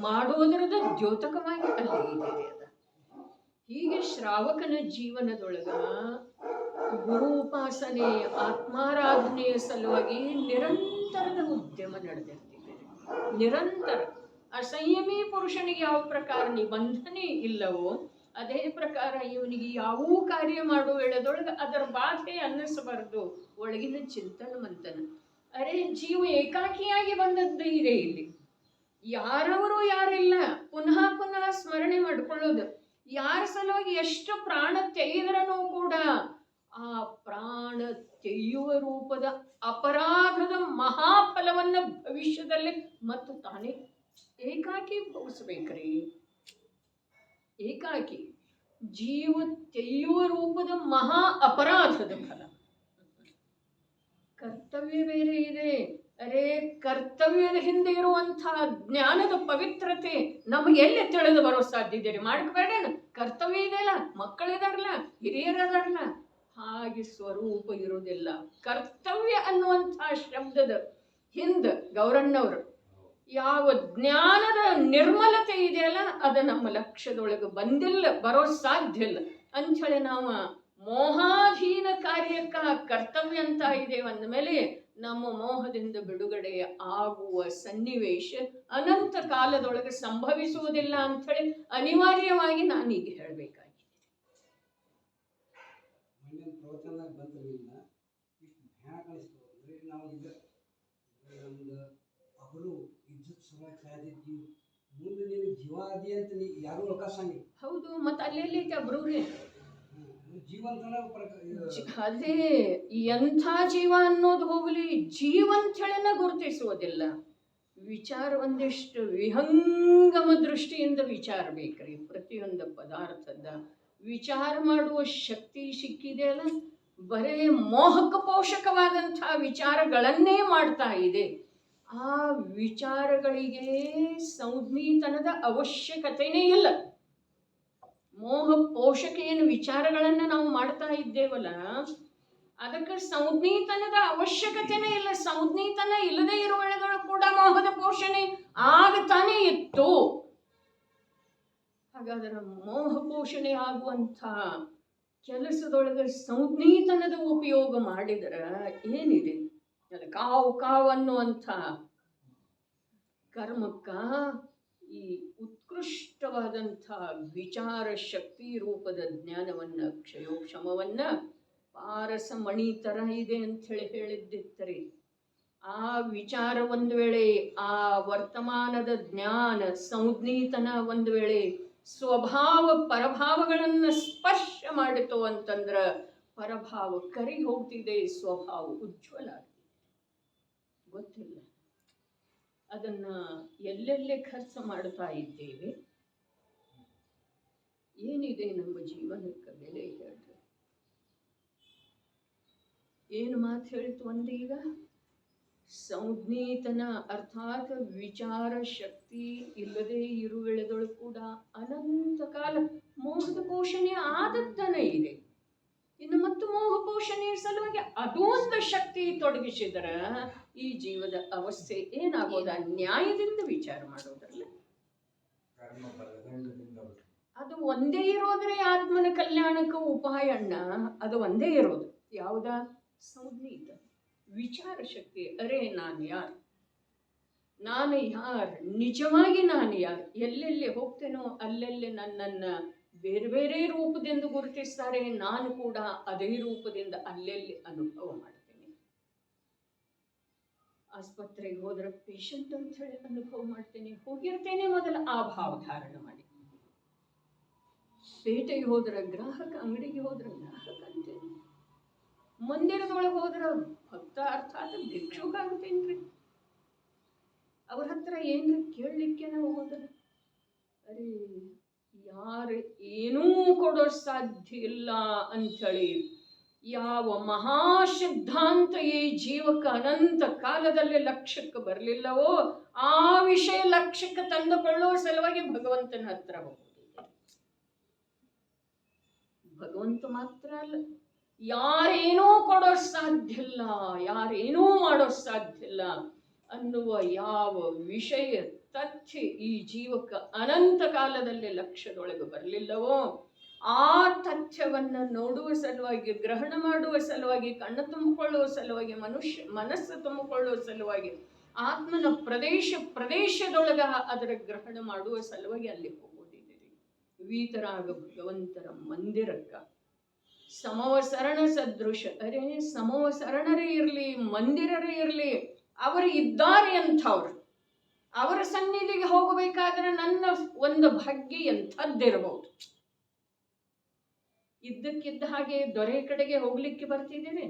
ಮಾಡೋದರದ ದ್ಯೋತಕವಾಗಿ ಅಲ್ಲಿ ಇದೆ ಅದ. ಹೀಗೆ ಶ್ರಾವಕನ ಜೀವನದೊಳಗ ಗುರು ಉಪಾಸನೆ ಆತ್ಮಾರಾಧನೆಯ ಸಲುವಾಗಿ ನಿರಂತರದ ಉದ್ಯಮ ನಡೆದಿರ್ತಿದೆ. ನಿರಂತರ ಅಸಂಯಮಿ ಪುರುಷನಿಗೆ ಯಾವ ಪ್ರಕಾರ ನಿಬಂಧನೆ ಇಲ್ಲವೋ ಅದೇ ಪ್ರಕಾರ ಇವನಿಗೆ ಯಾವ ಕಾರ್ಯ ಮಾಡುವ ವೇಳೆದೊಳಗೆ ಅದರ ಬಾಧೆ ಅನ್ನಿಸಬಾರದು. ಒಳಗಿನ ಚಿಂತನ ಮಂಥನ. ಅರೆ ಜೀವ ಏಕಾಕಿಯಾಗಿ ಬಂದದ್ದು ಇದೆ ಇಲ್ಲಿ. ಯಾರವರು ಯಾರಿಲ್ಲ, ಪುನಃ ಪುನಃ ಸ್ಮರಣೆ ಮಾಡಿಕೊಳ್ಳೋದು. ಯಾರ ಸಲುವಾಗಿ ಎಷ್ಟು ಪ್ರಾಣ ತೆಗೆದ್ರೂ ಕೂಡ ಆ ಪ್ರಾಣ ತೆಗೆಯುವ ರೂಪದ ಅಪರಾಧದ ಮಹಾಫಲವನ್ನ ಭವಿಷ್ಯದಲ್ಲಿ ಮತ್ತು ತಾನೇ ಏಕಾಕಿ ಭವಿಸ್ಬೇಕ್ರಿ. ಏಕಾಕಿ ಜೀವ ತೆಗೆಯುವ ರೂಪದ ಮಹಾ ಅಪರಾಧದ ಫಲ. ಕರ್ತವ್ಯ ಬೇರೆ ಇದೆ. ಅರೆ ಕರ್ತವ್ಯದ ಹಿಂದೆ ಇರುವಂತಹ ಜ್ಞಾನದ ಪವಿತ್ರತೆ ನಮಗೆ ಎಲ್ಲಿ ತಿಳಿದು ಬರೋ ಸಾಧ್ಯತೆ ರೀ? ಮಾಡ್ಕೋಬೇಡ, ಕರ್ತವ್ಯ ಇದೆಯಲ್ಲ, ಮಕ್ಕಳಿದಾರಲ್ಲ, ಹಿರಿಯರದಾರಲ್ಲ, ಹಾಗೆ ಸ್ವರೂಪ ಇರುವುದಿಲ್ಲ. ಕರ್ತವ್ಯ ಅನ್ನುವಂತಹ ಶಬ್ದದ ಹಿಂದ ಗೌರಣ್ಣವರು ಯಾವ ಜ್ಞಾನದ ನಿರ್ಮಲತೆ ಇದೆಯಲ್ಲ ಅದು ನಮ್ಮ ಲಕ್ಷ್ಯದೊಳಗೆ ಬಂದಿಲ್ಲ, ಬರೋ ಸಾಧ್ಯ ಇಲ್ಲ ಅಂಥೇಳಿ ನಾವು ಮೋಹಾಧೀನ ಕಾರ್ಯಕ್ಕ ಕರ್ತವ್ಯ ಅಂತ ಇದೇವೆ ಅಂದಮೇಲೆ ನಮ್ಮ ಮೋಹದಿಂದ ಬಿಡುಗಡೆ ಆಗುವ ಸನ್ನಿವೇಶ ಅನಂತ ಕಾಲದೊಳಗೆ ಸಂಭವಿಸುವುದಿಲ್ಲ ಅಂಥೇಳಿ ಅನಿವಾರ್ಯವಾಗಿ ನಾನೀಗ ಹೇಳಬೇಕಾಗಿದೆ. ಹೌದು, ಮತ್ತೆ ಅಲ್ಲೆಲ್ಲಿ ಅಬ್ರೂರೇ ಅದೇ ಎಂಥ ಜೀವ ಅನ್ನೋದು ಹೋಗ್ಲಿ, ಜೀವಂತಳೆನ ಗುರುತಿಸುವುದಿಲ್ಲ. ವಿಚಾರ ಒಂದಿಷ್ಟು ವಿಹಂಗಮ ದೃಷ್ಟಿಯಿಂದ ವಿಚಾರ ಬೇಕ್ರಿ. ಪ್ರತಿಯೊಂದು ಪದಾರ್ಥದ ವಿಚಾರ ಮಾಡುವ ಶಕ್ತಿ ಸಿಕ್ಕಿದೆಯಲ್ಲ, ಬರೇ ಮೋಹಕ ಪೋಷಕವಾದಂಥ ವಿಚಾರಗಳನ್ನೇ ಮಾಡ್ತಾ ಇದೆ. ಆ ವಿಚಾರಗಳಿಗೆ ಸಂಜ್ಞೀತನದ ಅವಶ್ಯಕತೆನೇ ಇಲ್ಲ. ಮೋಹ ಪೋಷಕ ಏನು ವಿಚಾರಗಳನ್ನ ನಾವು ಮಾಡ್ತಾ ಇದ್ದೇವಲ್ಲ, ಅದಕ್ಕೆ ಸಂಜ್ಞೀತನದ ಅವಶ್ಯಕತೆನೇ ಇಲ್ಲ. ಸಂಜ್ಞೀತನ ಇಲ್ಲದೆ ಇರುವಳೆಗಳು ಕೂಡ ಮೋಹದ ಪೋಷಣೆ ಆಗತಾನೆ ಇತ್ತು. ಹಾಗಾದ್ರೆ ಮೋಹ ಪೋಷಣೆ ಆಗುವಂಥ ಕೆಲಸದೊಳಗೆ ಸಂಜ್ಞೀತನದ ಉಪಯೋಗ ಮಾಡಿದರೆ ಏನಿದೆ? ಅದು ಕಾವು ಅನ್ನುವಂಥ ಕರ್ಮಕ್ಕ ಈ ಉತ್ಕೃಷ್ಟವಾದಂಥ ವಿಚಾರ ಶಕ್ತಿ ರೂಪದ ಜ್ಞಾನವನ್ನ ಕ್ಷಯೋಕ್ಷಮವನ್ನ ಪಾರಸಮಣಿ ತರ ಇದೆ ಅಂತ ಹೇಳಿದ್ದಿತ್ತರಿ. ಆ ವಿಚಾರ ಒಂದು ವೇಳೆ, ಆ ವರ್ತಮಾನದ ಜ್ಞಾನ ಸಂಜ್ಞೀತನ ಒಂದು ವೇಳೆ ಸ್ವಭಾವ ಪರಭಾವಗಳನ್ನು ಸ್ಪರ್ಶ ಮಾಡಿತು ಅಂತಂದ್ರ ಪರಭಾವ ಕರಿ ಹೋಗ್ತಿದೆ, ಸ್ವಭಾವ ಉಜ್ವಲ ಆಗ್ತಿದೆ. ಗೊತ್ತಿಲ್ಲ ಅದನ್ನ ಎಲ್ಲೆಲ್ಲೇ ಖರ್ಚು ಮಾಡ್ತಾ ಇದ್ದೇವೆ. ಏನಿದೆ ನಮ್ಮ ಜೀವನಕ್ಕೆ ಬೆಲೆ ಹೇಳ್ರಿ? ಏನು ಮಾತು ಹೇಳಿತು ಒಂದೀಗ? ಸಂಜ್ಞೀತನ ಅರ್ಥಾತ್ ವಿಚಾರ ಶಕ್ತಿ ಇಲ್ಲದೆ ಇರುವೆಳೆದಳು ಕೂಡ ಅನಂತ ಕಾಲ ಮೋಹದ ಪೋಷಣೆ ಆದದ್ದನ ಇದೆ. ಇನ್ನು ಮತ್ತು ಮೋಹ ಪೋಷಣೆಯ ಸಲುವಾಗಿ ಅದೊಂದು ಶಕ್ತಿ ತೊಡಗಿಸಿದ್ರ ಈ ಜೀವದ ಅವಸ್ಥೆ ಏನಾಗೋದ? ನ್ಯಾಯದಿಂದ ವಿಚಾರ ಮಾಡೋದಲ್ಲ. ಅದು ಒಂದೇ ಇರೋದ್ರೆ ಆತ್ಮನ ಕಲ್ಯಾಣಕ್ಕೆ ಉಪಾಯ ಅಣ್ಣ. ಅದು ಒಂದೇ ಇರೋದು ಯಾವುದ? ಸಂಜ್ಞೀತ ವಿಚಾರ ಶಕ್ತಿ. ಅರೆ ನಾನು ಯಾರು, ನಾನು ಯಾರು, ನಿಜವಾಗಿ ನಾನು ಯಾರು, ಎಲ್ಲೆಲ್ಲಿ ಹೋಗ್ತೇನೋ ಅಲ್ಲೆಲ್ಲಿ ನನ್ನನ್ನ ಬೇರೆ ಬೇರೆ ರೂಪದಿಂದ ಗುರುತಿಸ್ತಾರೆ. ನಾನು ಕೂಡ ಅದೇ ರೂಪದಿಂದ ಅಲ್ಲೆಲ್ಲಿ ಅನುಭವ ಮಾಡ್ತೇನೆ. ಆಸ್ಪತ್ರೆಗೆ ಹೋದ್ರೆ ಪೇಷಂಟ್ ಅಂತ ಹೇಳಿ ಅನುಭವ ಮಾಡ್ತೇನೆ. ಹೋಗಿರ್ತೇನೆ ಮೊದಲು ಆ ಭಾವ ಧಾರಣ ಮಾಡಿ. ಪೇಟೆಗೆ ಹೋದ್ರೆ ಗ್ರಾಹಕ, ಅಂಗಡಿಗೆ ಹೋದ್ರೆ ಗ್ರಾಹಕ ಅಂತೇನೆ. ಮಂದಿರದೊಳಗೆ ಹೋದ್ರೆ ಭಕ್ತ ಅರ್ಥಾತ್ ಭಿಕ್ಷುಕ ಆಗ್ತೇನ್ರಿ. ಅವ್ರ ಹತ್ರ ಏನ್ರಿ ಕೇಳಲಿಕ್ಕೆ ನಾವು ಹೋದ್ರೆ ಅರೆ ಯಾರು ಏನೂ ಕೊಡೋ ಸಾಧ್ಯ ಇಲ್ಲ ಅಂಥೇಳಿ ಯಾವ ಮಹಾಸಿದ್ಧಾಂತ ಈ ಜೀವಕ್ಕೆ ಅನಂತ ಕಾಲದಲ್ಲಿ ಲಕ್ಷ್ಯಕ್ಕೆ ಬರಲಿಲ್ಲವೋ ಆ ವಿಷಯ ಲಕ್ಷ್ಯಕ್ಕೆ ತಂದುಕೊಳ್ಳುವ ಸಲುವಾಗಿ ಭಗವಂತನ ಹತ್ರ ಹೋಗುವುದು. ಭಗವಂತ ಮಾತ್ರ ಅಲ್ಲ, ಯಾರೇನೂ ಕೊಡೋ ಸಾಧ್ಯ ಇಲ್ಲ, ಯಾರೇನೂ ಮಾಡೋ ಸಾಧ್ಯ ಇಲ್ಲ ಅನ್ನುವ ಯಾವ ವಿಷಯ ತಥ್ಯ ಈ ಜೀವಕ್ಕೆ ಅನಂತ ಕಾಲದಲ್ಲಿ ಲಕ್ಷ್ಯದೊಳಗೆ ಬರಲಿಲ್ಲವೋ ಆ ತಥ್ಯವನ್ನು ನೋಡುವ ಸಲುವಾಗಿ, ಗ್ರಹಣ ಮಾಡುವ ಸಲುವಾಗಿ, ಕಣ್ಣು ತುಂಬಿಕೊಳ್ಳುವ ಸಲುವಾಗಿ, ಮನಸ್ಸು ತುಂಬಿಕೊಳ್ಳುವ ಸಲುವಾಗಿ, ಆತ್ಮನ ಪ್ರದೇಶದೊಳಗ ಅದರ ಗ್ರಹಣ ಮಾಡುವ ಸಲುವಾಗಿ ಅಲ್ಲಿ ಹೋಗೋದಿದ್ದೀರಿ. ವೀತರಾಗ ಭಗವಂತರ ಮಂದಿರಕ್ಕ ಸಮವಸರಣ ಸದೃಶ. ಅರೆ ಸಮವಸರಣರೇ ಇರಲಿ, ಮಂದಿರರೇ ಇರಲಿ, ಅವರು ಇದ್ದಾರೆ ಅಂಥವ್ರು. ಅವರ ಸನ್ನಿಧಿಗೆ ಹೋಗಬೇಕಾದ್ರೆ ನನ್ನ ಒಂದು ಭಾಗ್ಯ ಎಂಥದ್ದಿರಬಹುದು. ಇದ್ದಕ್ಕಿದ್ದ ಹಾಗೆ ದೊರೆ ಕಡೆಗೆ ಹೋಗ್ಲಿಕ್ಕೆ ಬರ್ತಿದ್ದೇನೆ,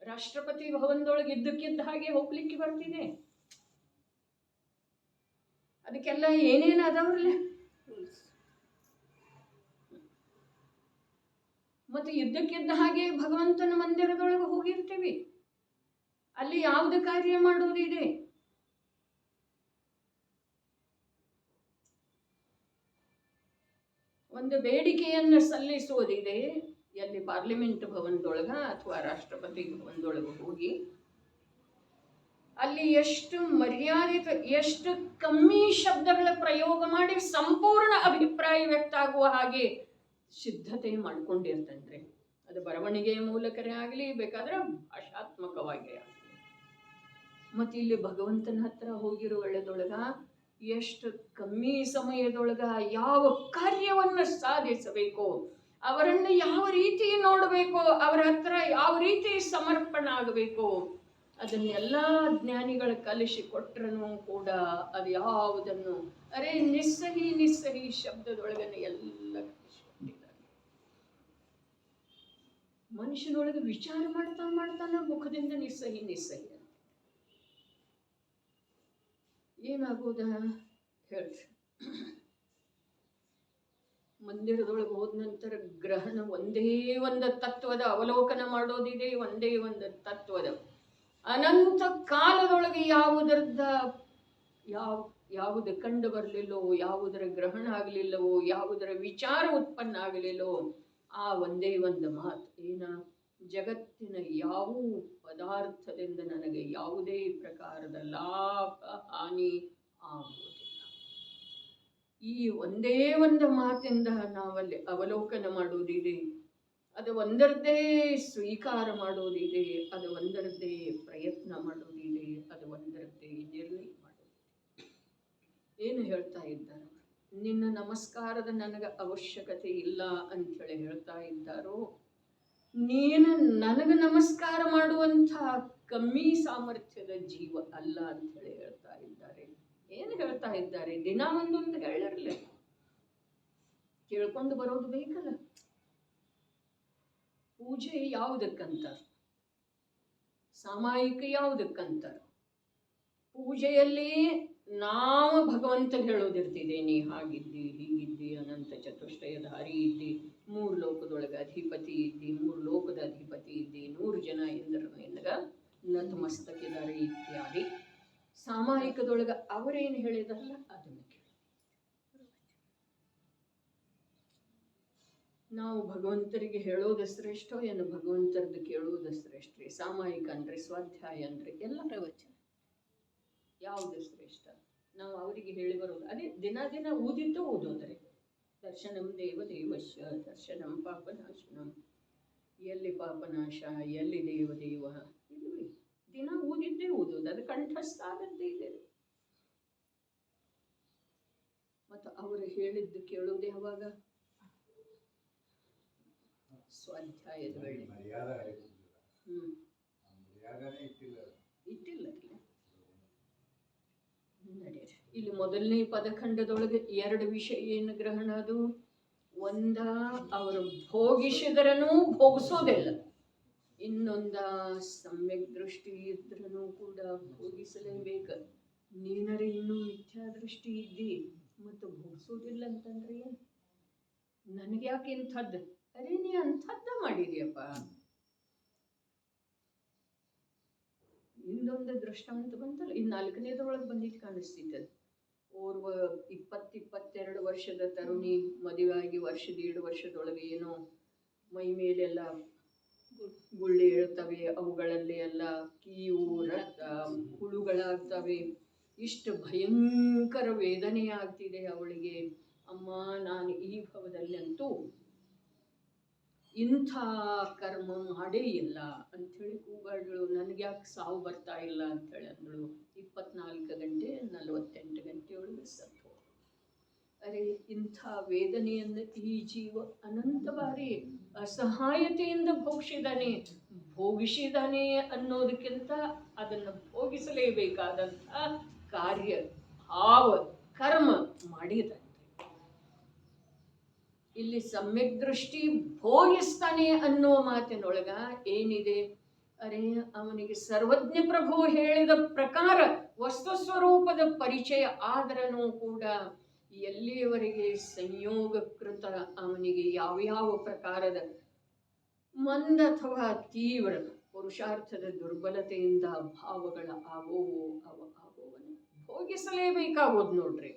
ರಾಷ್ಟ್ರಪತಿ ಭವನದೊಳಗೆ ಇದ್ದಕ್ಕಿದ್ದ ಹಾಗೆ ಹೋಗ್ಲಿಕ್ಕೆ ಬರ್ತಿದೆ. ಅದಕ್ಕೆಲ್ಲ ಏನೇನು ಅದಾವ್ರಲ್ಲ. ಮತ್ತೆ ಇದ್ದಕ್ಕಿದ್ದ ಹಾಗೆ ಭಗವಂತನ ಮಂದಿರದೊಳಗೆ ಹೋಗಿರ್ತೀವಿ, ಅಲ್ಲಿ ಯಾವ್ದು ಕಾರ್ಯ ಮಾಡೋದಿದೆ. ಒಂದು ಬೇಡಿಕೆಯನ್ನು ಸಲ್ಲಿಸುವುದಿದೆ, ಎಲ್ಲಿ ಪಾರ್ಲಿಮೆಂಟ್ ಭವನದೊಳಗ ಅಥವಾ ರಾಷ್ಟ್ರಪತಿ ಭವನದೊಳಗೆ ಹೋಗಿ ಅಲ್ಲಿ ಎಷ್ಟು ಮರ್ಯಾದಿತ, ಎಷ್ಟು ಕಮ್ಮಿ ಶಬ್ದಗಳ ಪ್ರಯೋಗ ಮಾಡಿ ಸಂಪೂರ್ಣ ಅಭಿಪ್ರಾಯ ವ್ಯಕ್ತ ಆಗುವ ಹಾಗೆ ಸಿದ್ಧತೆ ಮಾಡ್ಕೊಂಡಿರ್ತಂದ್ರೆ, ಅದು ಬರವಣಿಗೆಯ ಮೂಲಕರೇ ಆಗಲಿ, ಬೇಕಾದ್ರೆ ಭಾಷಾತ್ಮಕವಾಗಿ ಆಗಲಿ. ಮತ್ತೆ ಇಲ್ಲಿ ಭಗವಂತನ ಹತ್ರ ಹೋಗಿರೋ ವೇಳೆದೊಳಗ ಎಷ್ಟು ಕಮ್ಮಿ ಸಮಯದೊಳಗ ಯಾವ ಕಾರ್ಯವನ್ನು ಸಾಧಿಸಬೇಕು, ಅವರನ್ನು ಯಾವ ರೀತಿ ನೋಡಬೇಕು, ಅವರ ಹತ್ರ ಯಾವ ರೀತಿ ಸಮರ್ಪಣೆ ಆಗಬೇಕು, ಅದನ್ನೆಲ್ಲ ಜ್ಞಾನಿಗಳ ಕಲಿಸಿ ಕೊಟ್ಟರೂ ಕೂಡ ಅದು ಯಾವುದನ್ನು ಅರೆ ನಿಸ್ಸಹಿ ಶಬ್ದದೊಳಗನೆ ಎಲ್ಲ ಕಲಿಸಿಕೊಟ್ಟಿದ್ದಾರೆ. ಮನುಷ್ಯನೊಳಗೆ ವಿಚಾರ ಮಾಡ್ತಾನ ಮುಖದಿಂದ ನಿಸ್ಸಹಿ ಏನಾಗೋದ ಹೇಳ್ರಿ. ಮಂದಿರದೊಳಗೆ ಹೋದ ನಂತರ ಗ್ರಹಣ ಒಂದೇ ಒಂದು ತತ್ವದ ಅವಲೋಕನ ಮಾಡೋದಿದೆ, ಒಂದೇ ಒಂದು ತತ್ವದ ಅನಂತ ಕಾಲದೊಳಗೆ ಯಾವುದು ಕಂಡು ಬರಲಿಲ್ಲವೋ, ಯಾವುದರ ಗ್ರಹಣ ಆಗಲಿಲ್ಲವೋ, ಯಾವುದರ ವಿಚಾರ ಉತ್ಪನ್ನ ಆಗಲಿಲ್ಲವೋ ಆ ಒಂದೇ ಒಂದು ಮಾತು ಏನ, ಜಗತ್ತಿನ ಯಾವ ಪದಾರ್ಥದಿಂದ ನನಗೆ ಯಾವುದೇ ಪ್ರಕಾರದ ಲಾಭ ಹಾನಿ ಆಗುವುದಿಲ್ಲ. ಈ ಒಂದೇ ಒಂದು ಮಾತಿಂದ ನಾವಲ್ಲಿ ಅವಲೋಕನ ಮಾಡೋದಿದೆ, ಅದು ಒಂದರದ್ದೇ ಸ್ವೀಕಾರ ಮಾಡೋದಿದೆ, ಅದು ಒಂದರದ್ದೇ ಪ್ರಯತ್ನ ಮಾಡೋದಿದೆ, ಅದು ಒಂದರದ್ದೇ ನಿರ್ಣಯ ಮಾಡೋದಿದೆ. ಏನು ಹೇಳ್ತಾ ಇದ್ದಾರೆ? ನಿನ್ನ ನಮಸ್ಕಾರದ ನನಗೆ ಅವಶ್ಯಕತೆ ಇಲ್ಲ ಅಂಥೇಳಿ ಹೇಳ್ತಾ ಇದ್ದಾರೋ, ನೀನು ನನಗೆ ನಮಸ್ಕಾರ ಮಾಡುವಂಥ ಕಮ್ಮಿ ಸಾಮರ್ಥ್ಯದ ಜೀವ ಅಲ್ಲ ಅಂಥೇಳಿ ಹೇಳ್ತಾ ಇದ್ದಾರೆ. ಏನು ಹೇಳ್ತಾ ಇದ್ದಾರೆ? ದಿನ ಒಂದೊಂದು ಹೇಳಿರಲಿ, ಕೇಳ್ಕೊಂಡು ಬರೋದು ಬೇಕಲ್ಲ. ಪೂಜೆ ಯಾವುದಕ್ಕಂತಾರೆ? ಸಾಮಾಯಿಕ ಯಾವುದಕ್ಕಂತಾರೆ? ಪೂಜೆಯಲ್ಲಿ ನಾವು ಭಗವಂತಗೆ ಹೇಳೋದಿರ್ತಿದೆ, ನೀ ಹಾಗಿದ್ದಿ, ಹೀಗಿದ್ದಿ, ಅನಂತ ಚತುಷ್ಟಯಧಾರಿ ಇದ್ದಿ, 3 ಲೋಕದೊಳಗೆ ಅಧಿಪತಿ ಇದ್ದಿ, 3 ಲೋಕದ ಅಧಿಪತಿ ಇದ್ದಿ, 100 ಜನ ಎಂದರು ನಿನಗ ನತಮಸ್ತಕಿದ್ದಾರೆ ಇತ್ಯಾದಿ. ಸಾಮಾಯಿಕದೊಳಗೆ ಅವರೇನು ಹೇಳಿದಾರಲ್ಲ ಅದನ್ನು ಕೇಳಿ ನಾವು ಭಗವಂತರಿಗೆ ಹೇಳೋದು ಶ್ರೇಷ್ಠ ಏನು ಭಗವಂತರದ್ದು ಕೇಳೋದು ಶ್ರೇಷ್ಠ? ಸಾಮಾಯಿಕ ಅಂದ್ರೆ, ಸ್ವಾಧ್ಯಾಯ ಅಂದ್ರೆ, ಎಲ್ಲ ಪ್ರವಚನ ಯಾವುದು ಶ್ರೇಷ್ಠ? ನಾವು ಅವರಿಗೆ ಹೇಳಿ ಬರೋದು ಅದೇ ದಿನ ಊದಿದ್ದು ಓದೋದ್ರೆ. ದರ್ಶನಂ ದೇವದೇವಶ್ಯ ದರ್ಶನಂ ಪಾಪನಾಶನಂ. ಎಲ್ಲಿ ಪಾಪನಾಶ, ಎಲ್ಲಿ ದೇವದೇವ, ಇಲ್ವೇ ದಿನ ಊದಿದ್ದೇ ಓದೋದು, ಅದು ಕಂಠಸ್ಥ ಆಗದ್ದೇ ಇದೆ. ಮತ್ತು ಅವರು ಹೇಳಿದ್ದು ಕೇಳೋದು ಯಾವಾಗ? ಸ್ವಾಧ್ಯಾಯದ ವೇಳೆ. ಇಟ್ಟಿಲ್ಲ ನಡೆಯಿರಿ. ಇಲ್ಲಿ ಮೊದಲನೇ ಪದಖಂಡದೊಳಗೆ 2 ವಿಷಯ ಏನು ಗ್ರಹಣ? ಅದು ಒಂದ ಅವರು ಭೋಗಿಸಿದ್ರೂ ಭೋಗಿಸೋದಿಲ್ಲ, ಇನ್ನೊಂದ ಸಮ್ಯಕ್ ದೃಷ್ಟಿ ಇದ್ರೂ ಕೂಡ ಭೋಗಿಸಲೇಬೇಕು. ನೀನರೆ ಇನ್ನೂ ಮಿಥ್ಯಾ ದೃಷ್ಟಿ ಇದ್ದಿ ಮತ್ತು ಭೋಗಿಸೋದಿಲ್ಲ ಅಂತಂದ್ರೆ ಏನು? ನನಗೆ ಯಾಕೆ ಇಂಥದ್ದು? ಅರೆ ನೀ ಅಂಥದ್ದ ಮಾಡಿದ್ಯಪ್ಪ. ಇನ್ನೊಂದು ದೃಷ್ಟಾಂತ ಬಂತಲ್ಲ, ಇನ್ನು 4ನೇದ್ರೊಳಗೆ ಬಂದಿದ್ದು ಕಾಣಿಸ್ತಿತ್ತು. ಓರ್ವ 22 ವರ್ಷದ ತರುಣಿ ಮದುವೆಯಾಗಿ 1.5 ವರ್ಷದೊಳಗೆ ಏನೋ ಮೈ ಮೇಲೆಲ್ಲ ಗುಳ್ಳೆ ಇಳ್ತವೆ, ಅವುಗಳಲ್ಲಿ ಎಲ್ಲ ಕೀವು ರಕ್ತ ಹುಳುಗಳಾಗ್ತವೆ. ಇಷ್ಟು ಭಯಂಕರ ವೇದನೆ ಆಗ್ತಿದೆ ಅವಳಿಗೆ. ಅಮ್ಮ, ನಾನು ಈ ಭವದಲ್ಲಂತೂ ಇಂಥ ಕರ್ಮ ಮಾಡೇ ಇಲ್ಲ ಅಂಥೇಳಿ ಕೂಗಾಡ್ಳು. ನನಗೆ ಯಾಕೆ ಸಾವು ಬರ್ತಾ ಇಲ್ಲ ಅಂಥೇಳಿ ಅಂದಳು. 24 ಗಂಟೆ 48 ಗಂಟೆಯೊಳಗೆ ಸತ್ತು. ಅರೆ, ಇಂಥ ವೇದನೆಯನ್ನು ಈ ಜೀವ ಅನಂತ ಬಾರಿ ಅಸಹಾಯತೆಯಿಂದ ಭೋಗಿಸಿದಾನೆ ಅನ್ನೋದಕ್ಕಿಂತ ಅದನ್ನು ಭೋಗಿಸಲೇಬೇಕಾದಂಥ ಕಾರ್ಯ ಭಾವ ಕರ್ಮ ಮಾಡಿದ. ಇಲ್ಲಿ ಸಮ್ಯಕ್ ದೃಷ್ಟಿ ಭೋಗಿಸ್ತಾನೆ ಅನ್ನೋ ಮಾತಿನೊಳಗ ಏನಿದೆ? ಅರೆ, ಅವನಿಗೆ ಸರ್ವಜ್ಞ ಪ್ರಭು ಹೇಳಿದ ಪ್ರಕಾರ ವಸ್ತು ಸ್ವರೂಪದ ಪರಿಚಯ ಆದ್ರೂ ಕೂಡ ಎಲ್ಲಿಯವರೆಗೆ ಸಂಯೋಗಕೃತ ಅವನಿಗೆ ಯಾವ್ಯಾವ ಪ್ರಕಾರದ ಮಂದ ಅಥವಾ ತೀವ್ರ ಪುರುಷಾರ್ಥದ ದುರ್ಬಲತೆಯಿಂದ ಭಾವಗಳ ಆಗೋವನ್ನು ಭೋಗಿಸಲೇಬೇಕಾಗೋದು ನೋಡ್ರಿ.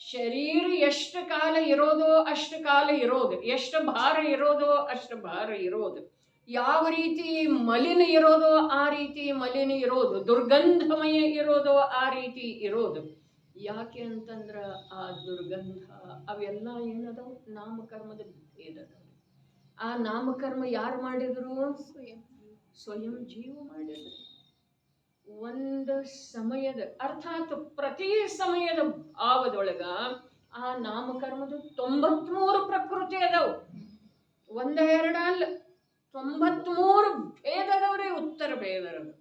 ಶರೀರ ಎಷ್ಟು ಕಾಲ ಇರೋದೋ ಅಷ್ಟು ಕಾಲ ಇರೋದು, ಎಷ್ಟು ಭಾರ ಇರೋದೋ ಅಷ್ಟು ಭಾರ ಇರೋದು, ಯಾವ ರೀತಿ ಮಲಿನ ಇರೋದೋ ಆ ರೀತಿ ಮಲಿನ ಇರೋದು, ದುರ್ಗಂಧಮಯ ಇರೋದೋ ಆ ರೀತಿ ಇರೋದು. ಯಾಕೆ ಅಂತಂದ್ರ ಆ ದುರ್ಗಂಧ ಅವೆಲ್ಲ ಏನದವು? ನಾಮಕರ್ಮದ ಭೇದದ. ಆ ನಾಮಕರ್ಮ ಯಾರು ಮಾಡಿದ್ರು? ಸ್ವಯಂ ಜೀವ ಮಾಡಿದ್ರು. ಒಂದು ಸಮಯದ ಅರ್ಥಾತ್ ಪ್ರತಿ ಸಮಯದ ಭಾವದೊಳಗ ಆ ನಾಮಕರ್ಮದ 93 ಪ್ರಕೃತಿ ಅದಾವು. 1-2 ಅಲ್ಲ, 93 ಭೇದದವ್ರೆ. ಉತ್ತರ ಭೇದರದು,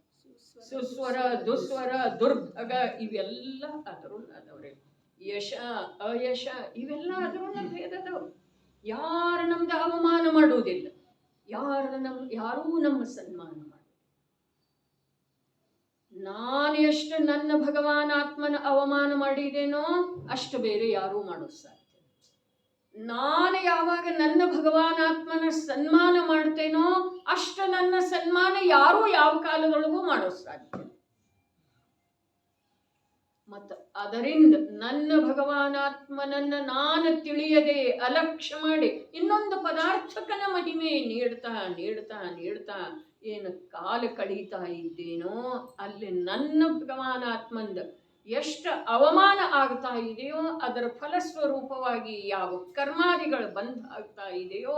ಸುಸ್ವರ, ದುಸ್ವರ, ದುರ್ಭಗ ಇವೆಲ್ಲ ಅದರವ್ರೆ. ಯಶ ಅಯಶ ಇವೆಲ್ಲ ಅದರನ್ನ ಭೇದದವು. ಯಾರು ನಮ್ದು ಅವಮಾನ ಮಾಡುವುದಿಲ್ಲ, ಯಾರೂ ನಮ್ಮ ಸನ್ಮಾನ ಮಾಡುವುದು. ನಾನು ಎಷ್ಟು ನನ್ನ ಭಗವಾನ್ ಆತ್ಮನ ಅವಮಾನ ಮಾಡಿದೇನೋ ಅಷ್ಟು ಬೇರೆ ಯಾರೂ ಮಾಡೋದು ಸಾಧ್ಯ. ನಾನು ಯಾವಾಗ ನನ್ನ ಭಗವಾನ್ ಆತ್ಮನ ಸನ್ಮಾನ ಮಾಡ್ತೇನೋ ಅಷ್ಟು ನನ್ನ ಸನ್ಮಾನ ಯಾರೂ ಯಾವ ಕಾಲದೊಳಗೂ ಮಾಡೋದು ಸಾಧ್ಯ. ಮತ್ತು ಅದರಿಂದ ನನ್ನ ಭಗವಾನಾತ್ಮನನ್ನ ನಾನು ತಿಳಿಯದೆ ಅಲಕ್ಷ್ಯ ಮಾಡಿ ಇನ್ನೊಂದು ಪದಾರ್ಥಕನ ಮಹಿಮೆ ನೀಡ್ತಾ ಏನು ಕಾಲ ಕಳೀತಾ ಇದ್ದೇನೋ ಅಲ್ಲಿ ನನ್ನ ಭಗವಾನಾತ್ಮಂದ ಎಷ್ಟು ಅವಮಾನ ಆಗ್ತಾ ಇದೆಯೋ ಅದರ ಫಲಸ್ವರೂಪವಾಗಿ ಯಾವ ಕರ್ಮಾದಿಗಳು ಬಂದ್ ಆಗ್ತಾ ಇದೆಯೋ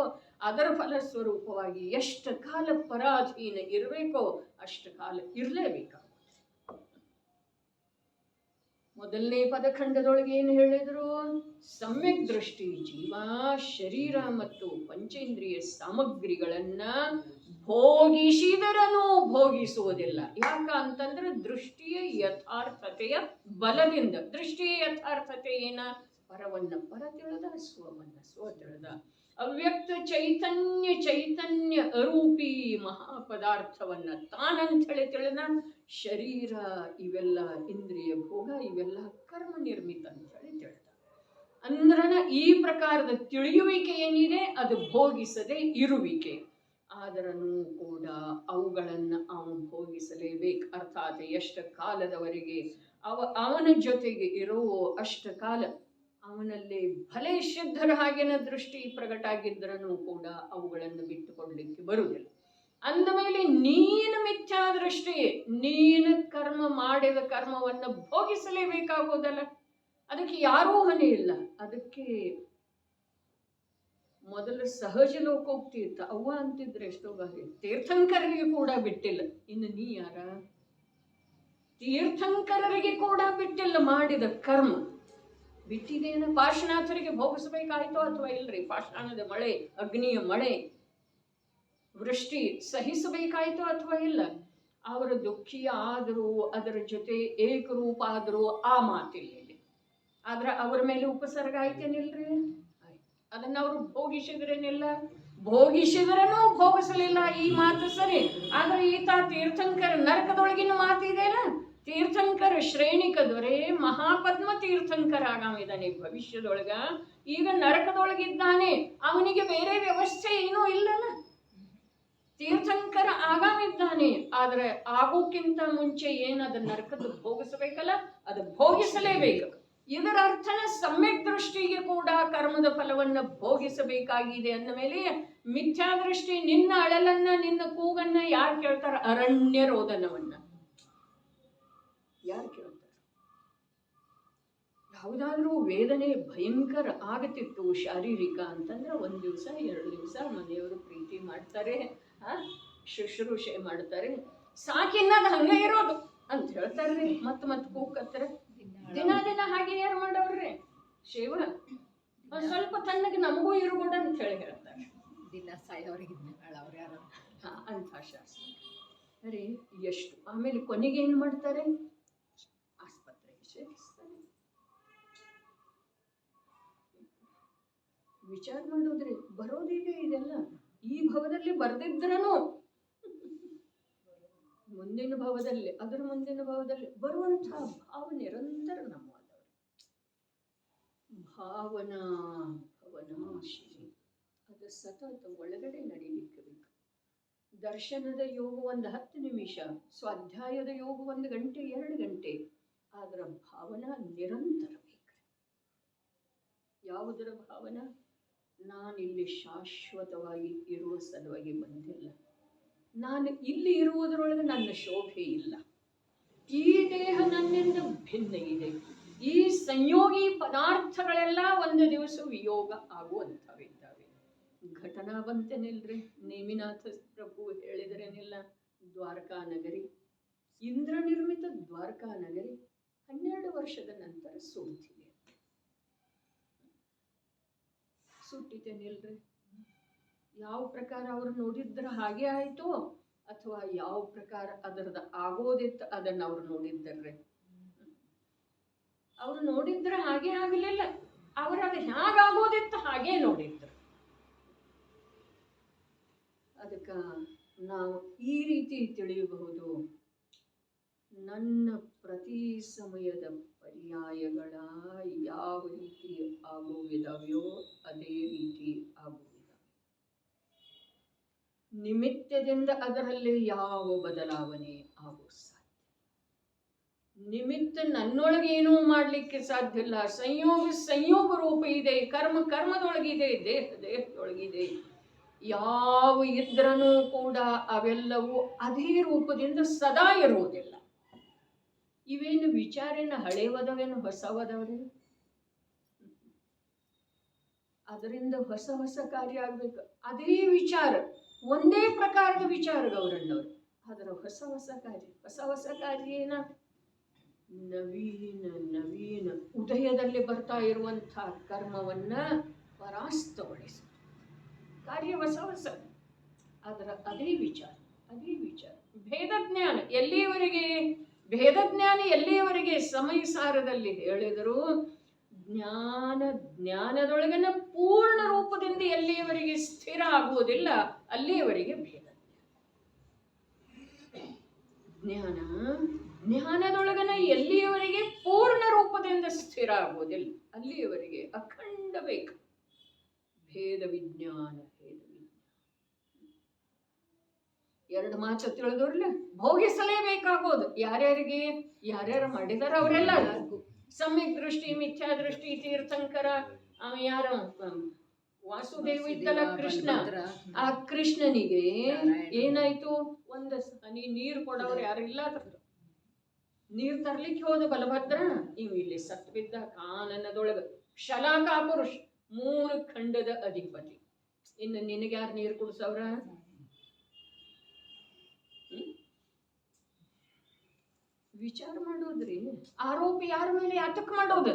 ಅದರ ಫಲಸ್ವರೂಪವಾಗಿ ಎಷ್ಟು ಕಾಲ ಪರಾಧೀನ ಇರಬೇಕೋ ಅಷ್ಟು ಕಾಲ ಇರಲೇಬೇಕಾಗುತ್ತೆ. ಮೊದಲನೇ ಪದಖಂಡದೊಳಗೆ ಏನು ಹೇಳಿದ್ರು? ಸಮ್ಯಕ್ ದೃಷ್ಟಿ ಜೀವ ಶರೀರ ಮತ್ತು ಪಂಚೇಂದ್ರಿಯ ಸಾಮಗ್ರಿಗಳನ್ನ ಭೋಗಿಸಿದರನು ಭೋಗಿಸುವುದಿಲ್ಲ. ಯಾಕ ಅಂತಂದ್ರೆ ದೃಷ್ಟಿಯ ಯಥಾರ್ಥತೆಯ ಬಲದಿಂದ. ದೃಷ್ಟಿಯ ಯಥಾರ್ಥತೆ ಏನ? ಪರವನ್ನ ಪರ ತಿಳಿದ, ಸ್ವವನ್ನ ಸ್ವ ತಿಳಿದ. ಅವ್ಯಕ್ತ ಚೈತನ್ಯ ಅರೂಪಿ ಮಹಾಪದಾರ್ಥವನ್ನ ತಾನಂಥೇಳಿ ತಿಳಿದ. ಶರೀರ ಇವೆಲ್ಲ ಇಂದ್ರಿಯ ಭೋಗ ಇವೆಲ್ಲ ಕರ್ಮ ನಿರ್ಮಿತ ಅಂತೇಳಿ ತಿಳಿದ. ಅಂದ್ರನ ಈ ಪ್ರಕಾರದ ತಿಳಿಯುವಿಕೆ ಏನಿದೆ ಅದು ಭೋಗಿಸದೆ ಇರುವಿಕೆ. ಆದರೂ ಕೂಡ ಅವುಗಳನ್ನು ಅವನು ಭೋಗಿಸಲೇಬೇಕು. ಅರ್ಥಾತ್ ಎಷ್ಟು ಕಾಲದವರೆಗೆ ಅವನ ಜೊತೆಗೆ ಇರುವೋ ಅಷ್ಟು ಕಾಲ ಅವನಲ್ಲಿ ಭಲೆ ಶುದ್ಧರ ಹಾಗೆನ ದೃಷ್ಟಿ ಪ್ರಗಟಾಗಿದ್ದರನು ಕೂಡ ಅವುಗಳನ್ನು ಬಿಟ್ಟುಕೊಡ್ಲಿಕ್ಕೆ ಬರುವುದಿಲ್ಲ. ಅಂದ ಮೇಲೆ ನೀನು ಮಿಥ್ಯಾದೃಷ್ಟಿ, ನೀನು ಕರ್ಮ ಮಾಡಿದ ಕರ್ಮವನ್ನು ಭೋಗಿಸಲೇಬೇಕಾಗೋದಲ್ಲ. ಅದಕ್ಕೆ ಯಾರೂ ಹೊಣೆ ಇಲ್ಲ. ಅದಕ್ಕೆ ಮೊದಲು ಸಹಜ ಲೋಕೋಕ್ತಿ ಇತ್ತ. ಅವ್ವ ಅಂತಿದ್ರೆ ಎಷ್ಟೋ ಬಾರಿ ತೀರ್ಥಂಕರರಿಗೆ ಕೂಡ ಬಿಟ್ಟಿಲ್ಲ. ಇನ್ನು ನೀ ಯಾರ? ತೀರ್ಥಂಕರರಿಗೆ ಕೂಡ ಬಿಟ್ಟಿಲ್ಲ ಮಾಡಿದ ಕರ್ಮ. ಬಿಟ್ಟಿದೇನ? ಪಾರ್ಶ್ವನಾಥರಿಗೆ ಭೋಗಿಸಬೇಕಾಯ್ತೋ ಅಥವಾ ಇಲ್ರಿ? ಪಾಷಾಣದ ಮಳೆ, ಅಗ್ನಿಯ ಮಳೆ, ವೃಷ್ಟಿ ಸಹಿಸಬೇಕಾಯ್ತೋ ಅಥವಾ ಇಲ್ಲ? ಅವರ ದುಃಖಿ ಆದರೂ ಅದರ ಜೊತೆ ಏಕರೂಪ ಆದರೂ ಆ ಮಾತಿಲ್ಲ. ಆದ್ರೆ ಅವರ ಮೇಲೆ ಉಪಸರ್ಗ ಆಯ್ತೇನಿಲ್ರಿ? ಅದನ್ನ ಅವರು ಭೋಗಿಸಿದ್ರೇನಿಲ್ಲ? ಭೋಗಿಸಿದ್ರೂ ಭೋಗಿಸಲಿಲ್ಲ. ಈ ಮಾತು ಸರಿ. ಆದ್ರೆ ಈತ ತೀರ್ಥಂಕರ ನರಕದೊಳಗಿನ ಮಾತಿದೆಯಲ್ಲ, ತೀರ್ಥಂಕರ ಶ್ರೇಣಿಕ ದೊರೆ ಮಹಾಪದ್ಮ ತೀರ್ಥಂಕರ ಆಗಾಮಿದ್ದಾನೆ ಭವಿಷ್ಯದೊಳಗ. ಈಗ ನರಕದೊಳಗಿದ್ದಾನೆ, ಅವನಿಗೆ ಬೇರೆ ವ್ಯವಸ್ಥೆ ಏನೂ ಇಲ್ಲಲ್ಲ. ತೀರ್ಥಂಕರ ಆಗಾಮಿದ್ದಾನೆ, ಆದ್ರೆ ಆಗೋಕ್ಕಿಂತ ಮುಂಚೆ ಏನದು ನರಕದ ಭೋಗಿಸಬೇಕಲ್ಲ, ಅದು ಭೋಗಿಸಲೇಬೇಕು. ಇದರ ಅರ್ಥನ ಸಮ್ಯಕ್ ದೃಷ್ಟಿಗೆ ಕೂಡ ಕರ್ಮದ ಫಲವನ್ನ ಭೋಗಿಸಬೇಕಾಗಿದೆ ಅಂದ ಮೇಲೆ ಮಿಥ್ಯಾದೃಷ್ಟಿ ನಿನ್ನ ಅಳಲನ್ನ ನಿನ್ನ ಕೂಗನ್ನ ಯಾರು ಕೇಳ್ತಾರ? ಅರಣ್ಯ ರೋದನವನ್ನ ಯಾರು ಕೇಳ್ತಾರೆ? ಯಾವುದಾದ್ರೂ ವೇದನೆ ಭಯಂಕರ ಆಗತಿತ್ತು ಶಾರೀರಿಕ ಅಂತಂದ್ರೆ 1 ದಿವಸ 2 ದಿವಸ ಮನೆಯವರು ಪ್ರೀತಿ ಮಾಡ್ತಾರೆ, ಶುಶ್ರೂಷೆ ಮಾಡ್ತಾರೆ, ಸಾಕಿನ್ನದ ಹಂಗೆ ಇರೋದು ಅಂತ ಹೇಳ್ತಾರ್ರಿ. ಮತ್ ಕೂಕತ್ತಾರೆ. ದಿನ ಹಾಗೆ ಯಾರು ಮಾಡವ್ರಿ? ಶಿವ ಸ್ವಲ್ಪ ತಣ್ಣಗೆ ನಮಗೂ ಇರ್ಬೋಡ ಅಂತ ಹೇಳಿ ಹೇಳ್ತಾರೆ. ದಿನ ಸಾಯೋರಿಗೆ ಅವ್ರು ಯಾರು ಅಂತ ಶಾಸ್ತ್ರ. ಅರೆ ಎಷ್ಟು ಆಮೇಲೆ ಕೊನೆಗೆ ಏನ್ ಮಾಡ್ತಾರೆ? ಆಸ್ಪತ್ರೆಗೆ ಸೇರಿಸ್ತಾರೆ. ವಿಚಾರ ಮಾಡೋದ್ರಿ, ಬರೋದಿದೆ ಇದೆಲ್ಲ. ಈ ಭವದಲ್ಲಿ ಬರ್ದಿದ್ರನು ಮುಂದಿನ ಭಾವದಲ್ಲಿ, ಅದರ ಮುಂದಿನ ಭಾವದಲ್ಲಿ ಬರುವಂತಹ ಭಾವ ನಿರಂತರ ನಮ್ಮದವರು. ಭಾವನಾ ಭವನಾಶಿನಿ, ಅದು ಸತತ ಒಳಗಡೆ ನಡೀಲಿಕ್ಕೆ ಬೇಕು. ದರ್ಶನದ ಯೋಗ 10 ನಿಮಿಷ, ಸ್ವಾಧ್ಯಾಯದ ಯೋಗ 1 ಗಂಟೆ 2 ಗಂಟೆ, ಅದರ ಭಾವನಾ ನಿರಂತರ ಬೇಕು. ಯಾವುದರ ಭಾವನಾ? ನಾನಿಲ್ಲಿ ಶಾಶ್ವತವಾಗಿ ಇರುವ ಸಲುವಾಗಿ ಬಂದಿಲ್ಲ, ನಾನು ಇಲ್ಲಿ ಇರುವುದರೊಳಗೆ ನನ್ನ ಶೋಭೆ ಇಲ್ಲ, ಈ ದೇಹ ನನ್ನಿಂದ ಭಿನ್ನ ಇದೆ, ಈ ಸಂಯೋಗಿ ಪದಾರ್ಥಗಳೆಲ್ಲ ಒಂದು ದಿವಸ ವಿಯೋಗ ಆಗುವಂಥವಿದ್ದಾವೆ. ಘಟನಾ ಬಂತೇನಿಲ್ರಿ, ನೇಮಿನಾಥ ಪ್ರಭು ಹೇಳಿದರೇನಿಲ್ಲ, ದ್ವಾರಕಾ ನಗರಿ, ಇಂದ್ರ ನಿರ್ಮಿತ ದ್ವಾರಕಾ ನಗರಿ 12 ವರ್ಷದ ನಂತರ ಸುಡ್ತಿದೆ. ಸುಟ್ಟಿತೇನಿಲ್ರಿ? ಯಾವ ಪ್ರಕಾರ ಅವ್ರು ನೋಡಿದ್ರ ಹಾಗೆ ಆಯ್ತು, ಅಥವಾ ಯಾವ ಪ್ರಕಾರ ಅದರದ ಆಗೋದಿತ್ತು ಅದನ್ನ ಅವ್ರು ನೋಡಿದ್ದರ್ರೆ? ಅವ್ರು ನೋಡಿದ್ರ ಹಾಗೆ ಆಗಲಿಲ್ಲ, ಅವ್ರ ಅದು ಹೇಗಾಗೋದಿತ್ತು ಹಾಗೆ ನೋಡಿದ್ರು. ಅದಕ್ಕ ನಾವು ಈ ರೀತಿ ತಿಳಿಯಬಹುದು, ನನ್ನ ಪ್ರತಿ ಸಮಯದ ಪರ್ಯಾಯಗಳ ಯಾವ ರೀತಿ ಆಗುವುದಾವೆಯೋ ಅದೇ ರೀತಿ ಆಗುವುದಿಲ್ಲ. ನಿಮಿತ್ತದಿಂದ ಅದರಲ್ಲಿ ಯಾವ ಬದಲಾವಣೆ ಆಗೋ ಸಾಧ್ಯ? ನಿಮಿತ್ತ ನನ್ನೊಳಗೇನೂ ಮಾಡಲಿಕ್ಕೆ ಸಾಧ್ಯ ಇಲ್ಲ. ಸಂಯೋಗ ರೂಪ ಇದೆ, ಕರ್ಮದೊಳಗಿದೆ, ದೇಹದೊಳಗಿದೆ. ಯಾವ ಇದ್ರನೂ ಕೂಡ ಅವೆಲ್ಲವೂ ಅದೇ ರೂಪದಿಂದ ಸದಾ ಇರುವುದಿಲ್ಲ. ಇವೇನು ವಿಚಾರೇನು ಹಳೆಯವದವೇನು ಹೊಸವದವ್ರಿ? ಅದರಿಂದ ಹೊಸ ಕಾರ್ಯ ಆಗ್ಬೇಕು. ಅದೇ ವಿಚಾರ, ಒಂದೇ ಪ್ರಕಾರದ ವಿಚಾರ ಗೌರಣ್ಣವರು, ಅದರ ಹೊಸ ಕಾರ್ಯ ಏನ? ನವೀನ ಉದಯದಲ್ಲಿ ಬರ್ತಾ ಇರುವಂತಹ ಕರ್ಮವನ್ನ ಪರಾಸ್ತಗೊಳಿಸ ಕಾರ್ಯ ಹೊಸ. ಅದರ ಅದೇ ವಿಚಾರ. ಭೇದಜ್ಞಾನ ಎಲ್ಲಿಯವರೆಗೆ ಸಮಯ ಸಾರದಲ್ಲಿ ಹೇಳಿದರು, ಜ್ಞಾನದೊಳಗಿನ ಪೂರ್ಣ ರೂಪದಿಂದ ಎಲ್ಲಿಯವರೆಗೆ ಸ್ಥಿರ ಆಗುವುದಿಲ್ಲ ಅಲ್ಲಿಯವರೆಗೆ ಭೇದ. ಜ್ಞಾನದೊಳಗನ ಎಲ್ಲಿಯವರೆಗೆ ಪೂರ್ಣ ರೂಪದಿಂದ ಸ್ಥಿರ ಆಗುವುದಿಲ್ಲ ಅಲ್ಲಿಯವರೆಗೆ ಅಖಂಡ ಬೇಕು. ಭೇದ ವಿಜ್ಞಾನ 2 ಮಾತು ತಿಳಿದವ್ರಲ್ಲ, ಭೋಗಿಸಲೇಬೇಕಾಗೋದು. ಯಾರ್ಯಾರು ಮಾಡಿದಾರ ಅವರೆಲ್ಲ ಸಮ್ಯಕ್ ದೃಷ್ಟಿ, ಮಿಥ್ಯಾ ದೃಷ್ಟಿ, ತೀರ್ಥಂಕರ, ಯಾರ ವಾಸುದೇವ ಇದ್ದಲ್ಲ ಕೃಷ್ಣ, ಆ ಕೃಷ್ಣನಿಗೆ ಏನಾಯ್ತು? ಒಂದು ಹನಿ ನೀರು ಕೊಡೋರು ಯಾರಿಲ್ಲ. ನೀರು ತರ್ಲಿಕ್ಕೆ ಹೋದ ಬಲಭದ್ರ, ಇವು ಇಲ್ಲಿ ಸತ್ ಬಿದ್ದ ಕಾನನದೊಳಗ ಶಲಾಕಾ ಪುರುಷ, 3 ಖಂಡದ ಅಧಿಪತಿ. ಇನ್ನು ನಿನಗ್ಯಾರು ನೀರು ಕುಡಿಸವ್ರ? ವಿಚಾರ ಮಾಡೋದ್ರಿ. ಆರೋಪ ಯಾರ ಮೇಲೆ ಯಾತಕ್ ಮಾಡೋದು?